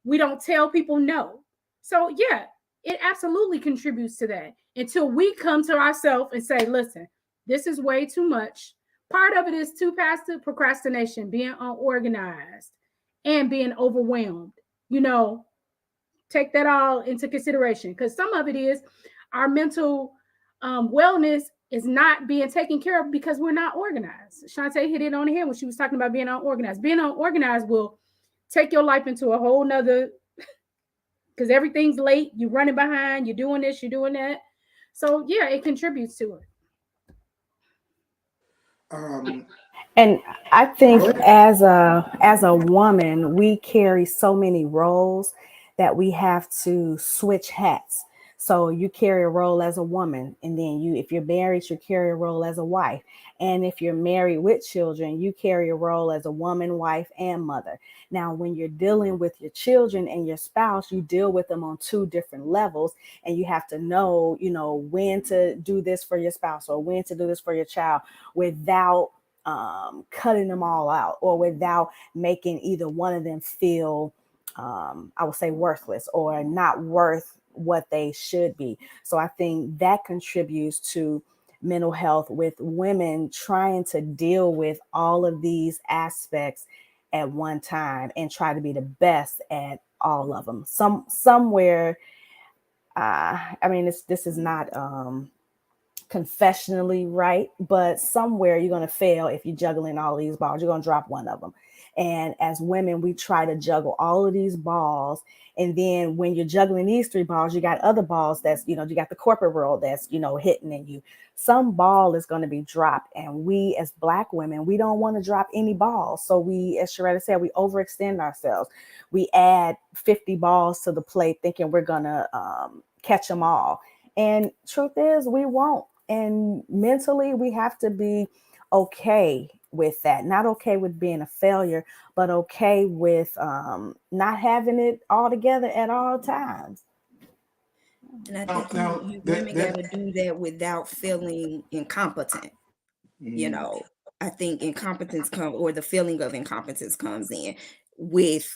We don't tell people no. So yeah, it absolutely contributes to that until we come to ourselves and say, listen, this is way too much. Part of it is too past the procrastination, being unorganized and being overwhelmed. Take that all into consideration, because some of it is our mental wellness is not being taken care of because we're not organized. Shantae hit it on the head when she was talking about being unorganized. Being unorganized will take your life into a whole nother, because everything's late, you're running behind, you're doing this, you're doing that. So yeah, it contributes to it. And I think as a woman, we carry so many roles that we have to switch hats. So you carry a role as a woman, and then if you're married, you carry a role as a wife. And if you're married with children, you carry a role as a woman, wife, and mother. Now, when you're dealing with your children and your spouse, you deal with them on two different levels, and you have to know, when to do this for your spouse or when to do this for your child without cutting them all out or without making either one of them feel, I would say, worthless or not worth what they should be. So I think that contributes to mental health with women trying to deal with all of these aspects at one time and try to be the best at all of them. Somewhere, I mean, this is not confessionally right, but somewhere you're going to fail if you're juggling all these balls. You're going to drop one of them. And as women, we try to juggle all of these balls. And then when you're juggling these three balls, you got other balls that's, you got the corporate world that's, hitting in you. Some ball is going to be dropped. And we as Black women, we don't want to drop any balls. So we, as Sharetta said, we overextend ourselves. We add 50 balls to the plate thinking we're going to catch them all. And truth is, we won't. And mentally, we have to be okay with that. Not okay with being a failure, but okay with not having it all together at all times. And I think you women got to do that without feeling incompetent. I think incompetence the feeling of incompetence comes in with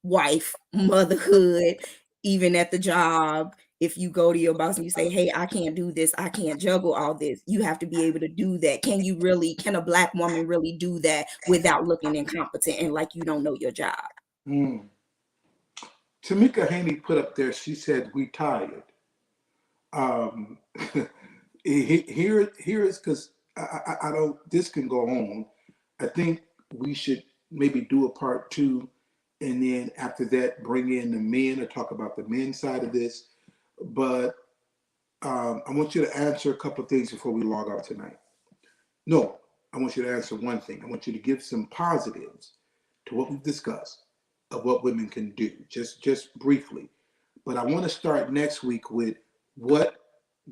wife, motherhood, even at the job. If you go to your boss and you say, hey, I can't do this, I can't juggle all this, you have to be able to do that. Can a Black woman really do that without looking incompetent and like you don't know your job? Tamika Haney put up there, she said, we tired. Here is because I don't, this can go on. I think we should maybe do a part 2, and then after that, bring in the men or talk about the men's side of this. But I want you to answer a couple of things before we log off tonight. No, I want you to answer one thing. I want you to give some positives to what we've discussed of what women can do, just briefly. But I want to start next week with what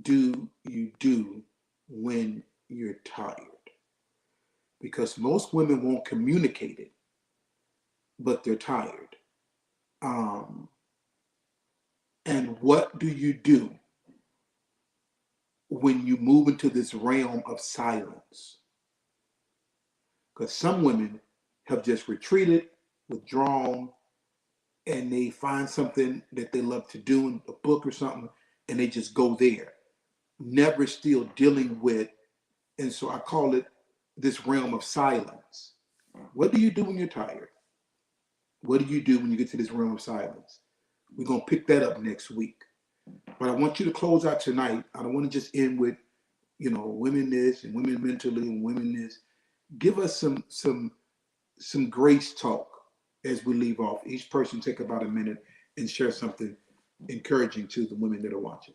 do you do when you're tired? Because most women won't communicate it, but they're tired. And what do you do when you move into this realm of silence? Because some women have just retreated, withdrawn, and they find something that they love to do in a book or something, and they just go there, never still dealing with. And so I call it this realm of silence. What do you do when you're tired? What do you do when you get to this realm of silence? We're going to pick that up next week. But I want you to close out tonight. I don't want to just end with, women this and women mentally and women this. Give us some grace talk as we leave off. Each person take about a minute and share something encouraging to the women that are watching.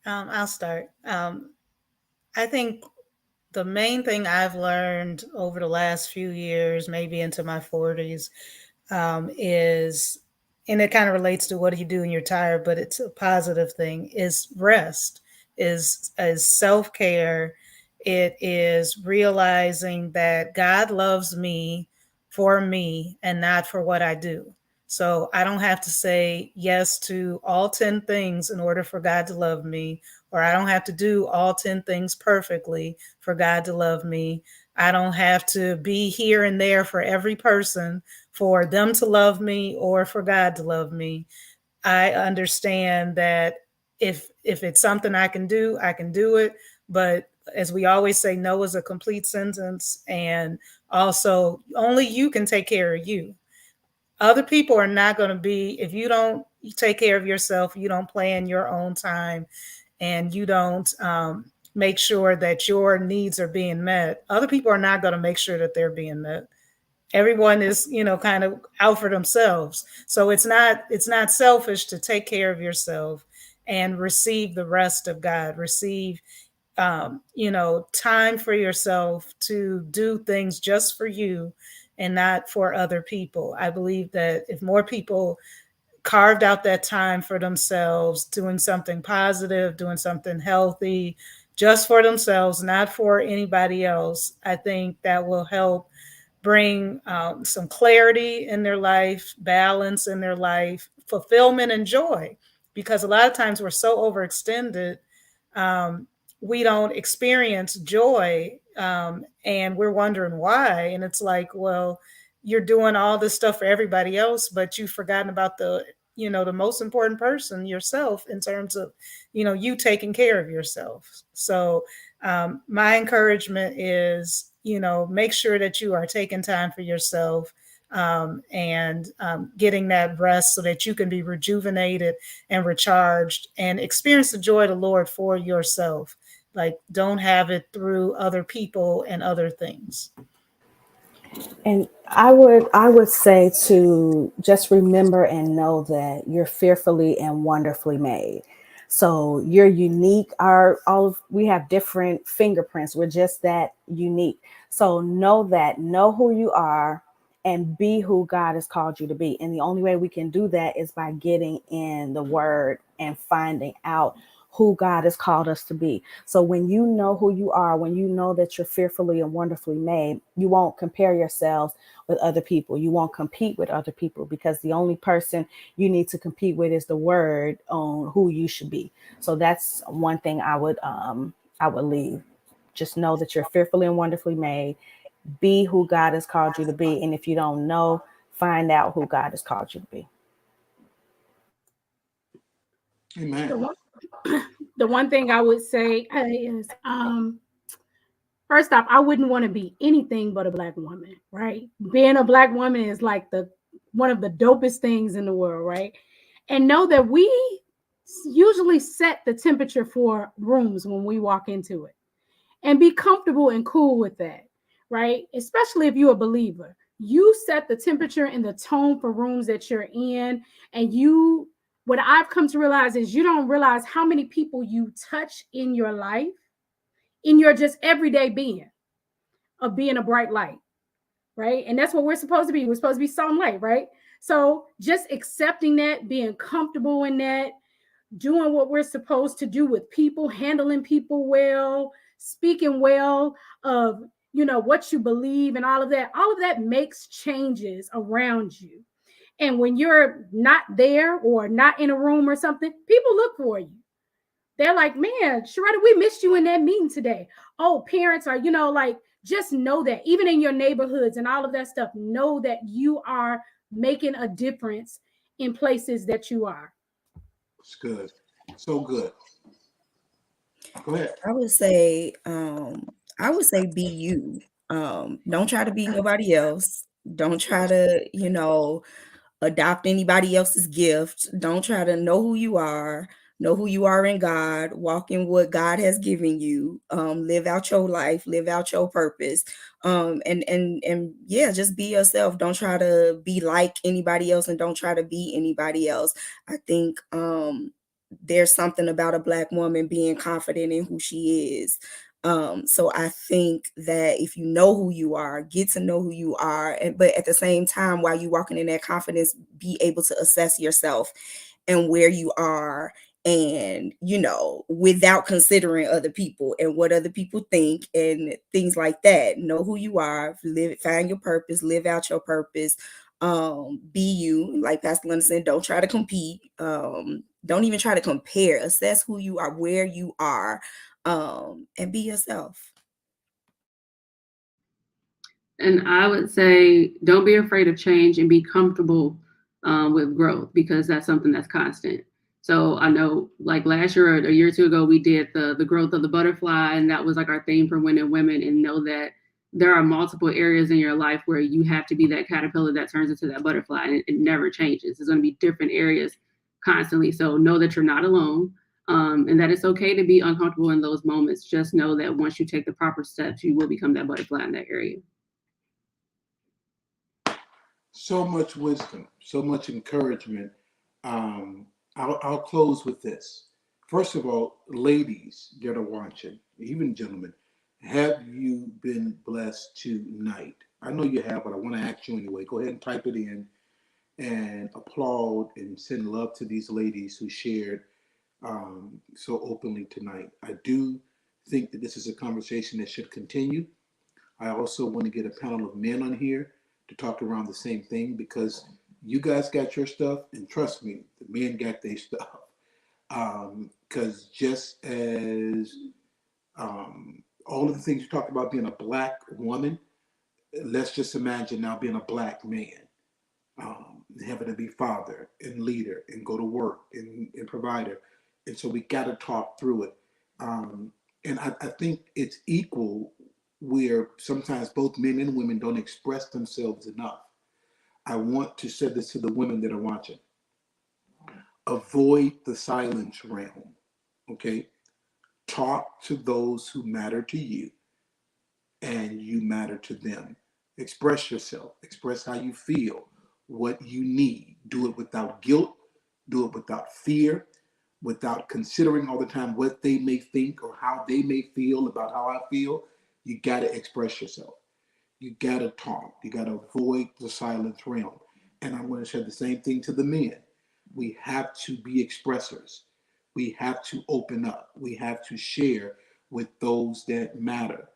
I'll start. I think the main thing I've learned over the last few years, maybe into my 40s, is, and it kind of relates to what do you do when you're tired, but it's a positive thing, is rest, is self-care. It is realizing that God loves me for me and not for what I do. So I don't have to say yes to all 10 things in order for God to love me, or I don't have to do all 10 things perfectly for God to love me. I don't have to be here and there for every person for them to love me or for God to love me. I understand that if it's something I can do it. But as we always say, no is a complete sentence. And also, only you can take care of you. Other people are not going to be, if you don't take care of yourself, you don't plan your own time, and you don't make sure that your needs are being met, other people are not going to make sure that they're being met. Everyone is, kind of out for themselves. So it's not selfish to take care of yourself and receive the rest of God, receive time for yourself to do things just for you and not for other people. I believe that if more people carved out that time for themselves, doing something positive, doing something healthy, just for themselves, not for anybody else, I think that will help bring some clarity in their life, balance in their life, fulfillment and joy. Because a lot of times we're so overextended, we don't experience joy, and we're wondering why. And it's like, well, you're doing all this stuff for everybody else, but you've forgotten about the most important person, yourself, in terms of, you taking care of yourself. So my encouragement is, make sure that you are taking time for yourself, and getting that rest so that you can be rejuvenated and recharged and experience the joy of the Lord for yourself. Like, don't have it through other people and other things. And I would say to just remember and know that you're fearfully and wonderfully made. So you're unique. We have different fingerprints. We're just that unique. So know who you are and be who God has called you to be. And the only way we can do that is by getting in the word and finding out who God has called us to be. So when you know who you are, when you know that you're fearfully and wonderfully made, you won't compare yourself with other people. You won't compete with other people, because the only person you need to compete with is the word on who you should be. So that's one thing I would leave. Just know that you're fearfully and wonderfully made. Be who God has called you to be. And if you don't know, find out who God has called you to be. Amen. The one thing I would say is, first off, I wouldn't want to be anything but a Black woman, right? Being a Black woman is like one of the dopest things in the world, right? And know that we usually set the temperature for rooms when we walk into it, and be comfortable and cool with that, right? Especially if you're a believer. You set the temperature and the tone for rooms that you're in, and what I've come to realize is you don't realize how many people you touch in your life, in your just everyday being, of being a bright light, right? And that's what we're supposed to be. We're supposed to be some light, right? So just accepting that, being comfortable in that, doing what we're supposed to do with people, handling people well, speaking well of, what you believe and all of that makes changes around you. And when you're not there or not in a room or something, people look for you. They're like, man, Sharetta, we missed you in that meeting today. Oh, parents are, just know that even in your neighborhoods and all of that stuff, know that you are making a difference in places that you are. It's good. So good. Go ahead. I would say be you. Don't try to be nobody else. Don't try to, adopt anybody else's gift. Don't try to know who you are. Know who you are in God. Walk in what God has given you. Live out your life. Live out your purpose. And yeah, just be yourself. Don't try to be like anybody else, and don't try to be anybody else. I think there's something about a Black woman being confident in who she is. So I think that if you know who you are, get to know who you are, but at the same time, while you're walking in that confidence, be able to assess yourself and where you are, and, without considering other people and what other people think and things like that. Know who you are, find your purpose, live out your purpose, be you. Like Pastor London said, don't try to compete. Don't even try to compare. Assess who you are, where you are, and be yourself. And I would say, don't be afraid of change and be comfortable with growth, because that's something that's constant. So I know, like last year or a year or two ago, we did the growth of the butterfly, and that was like our theme for men and women. And know that there are multiple areas in your life where you have to be that caterpillar that turns into that butterfly, and it never changes. There's going to be different areas constantly. So know that you're not alone, and that it's okay to be uncomfortable in those moments. Just know that once you take the proper steps, you will become that butterfly in that area. So much wisdom, so much encouragement. I'll close with this. First of all, ladies that are watching, even gentlemen, have you been blessed tonight? I know you have, but I want to ask you anyway. Go ahead and type it in and applaud and send love to these ladies who shared so openly tonight. I do think that this is a conversation that should continue. I also want to get a panel of men on here to talk around the same thing because you guys got your stuff, and trust me, the men got their stuff. Because just as all of the things you talked about being a black woman, let's just imagine now being a black man, having to be father and leader and go to work and provider. And so we got to talk through it. And I think it's equal where sometimes both men and women don't express themselves enough. I want to say this to the women that are watching. Avoid the silence realm, okay? Talk to those who matter to you and you matter to them. Express yourself, express how you feel, what you need. Do it without guilt, do it without fear, without considering all the time what they may think or how they may feel about how I feel. You got to express yourself. You got to talk. You got to avoid the silence realm. And I'm going to say the same thing to the men. We have to be expressors. We have to open up. We have to share with those that matter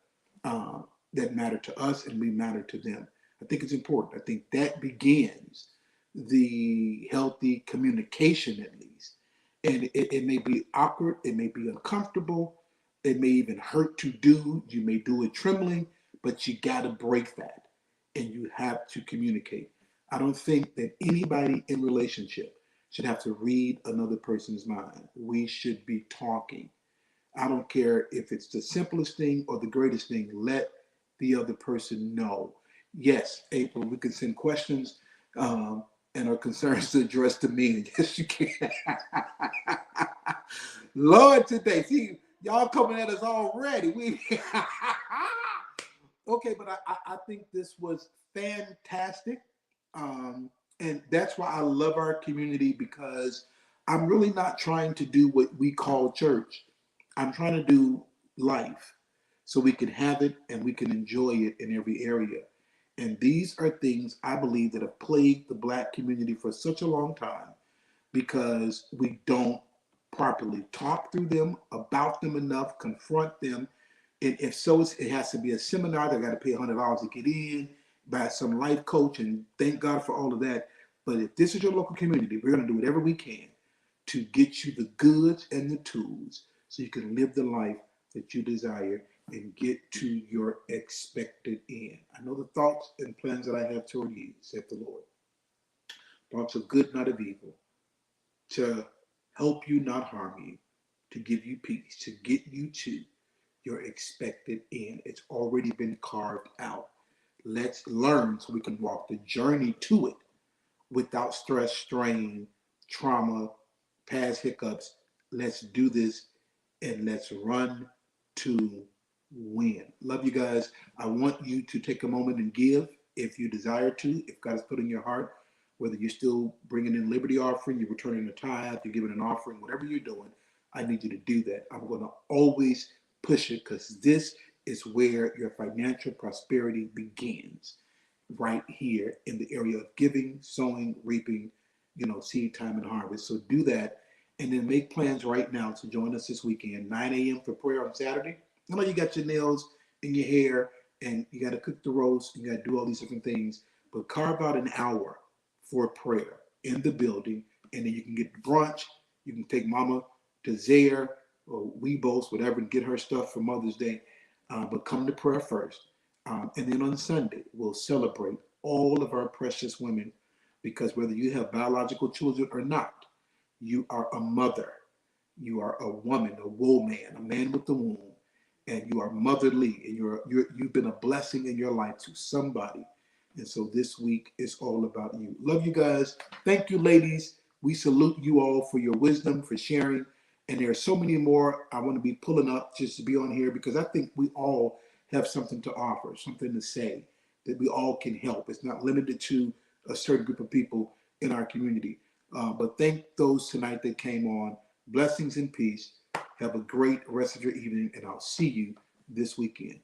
to us, and we matter to them. I think it's important. I think that begins the healthy communication, at least. And it may be awkward, it may be uncomfortable, it may even hurt to do. You may do it trembling, but you got to break that, and you have to communicate. I don't think that anybody in relationship should have to read another person's mind. We should be talking. I don't care if it's the simplest thing or the greatest thing. Let the other person know. Yes, April, we can send questions and our concerns to address to me. Yes, you can. Lord, today, see, y'all coming at us already. Okay, but I think this was fantastic. And that's why I love our community, because I'm really not trying to do what we call church. I'm trying to do life so we can have it and we can enjoy it in every area. And these are things I believe that have plagued the Black community for such a long time because we don't properly talk through them, about them enough, confront them. And if so, it has to be a seminar. They got to pay $100 to get in, by some life coach, and thank God for all of that. But if this is your local community, we're going to do whatever we can to get you the goods and the tools so you can live the life that you desire and get to your expected end. I know the thoughts and plans that I have toward you, said the Lord. Thoughts of good, not of evil, to help you, not harm you, to give you peace, to get you to your expected end. It's already been carved out. Let's learn so we can walk the journey to it without stress, strain, trauma, past hiccups. Let's do this and let's run to win. Love you guys. I want you to take a moment and give if you desire to, if God has put in your heart, whether you're still bringing in liberty offering, you're returning a tithe, you're giving an offering, whatever you're doing, I need you to do that. I'm going to always push it because this is where your financial prosperity begins, right here in the area of giving, sowing, reaping, seed time and harvest. So do that, and then make plans right now to join us this weekend, 9 a.m. for prayer on Saturday. I know you got your nails and your hair, and you got to cook the roast, and you got to do all these different things, but carve out an hour for prayer in the building, and then you can get brunch. You can take Mama to Zaire or Weebos, whatever, and get her stuff for Mother's Day. But come to prayer first. And then on Sunday, we'll celebrate all of our precious women, because whether you have biological children or not, you are a mother. You are a woman, a woman, a man with the womb, and you are motherly, and you've been a blessing in your life to somebody. And so this week is all about you. Love you guys. Thank you, ladies. We salute you all for your wisdom, for sharing. And there are so many more I want to be pulling up just to be on here, because I think we all have something to offer, something to say, that we all can help. It's not limited to a certain group of people in our community. But thank those tonight that came on. Blessings and peace. Have a great rest of your evening, and I'll see you this weekend.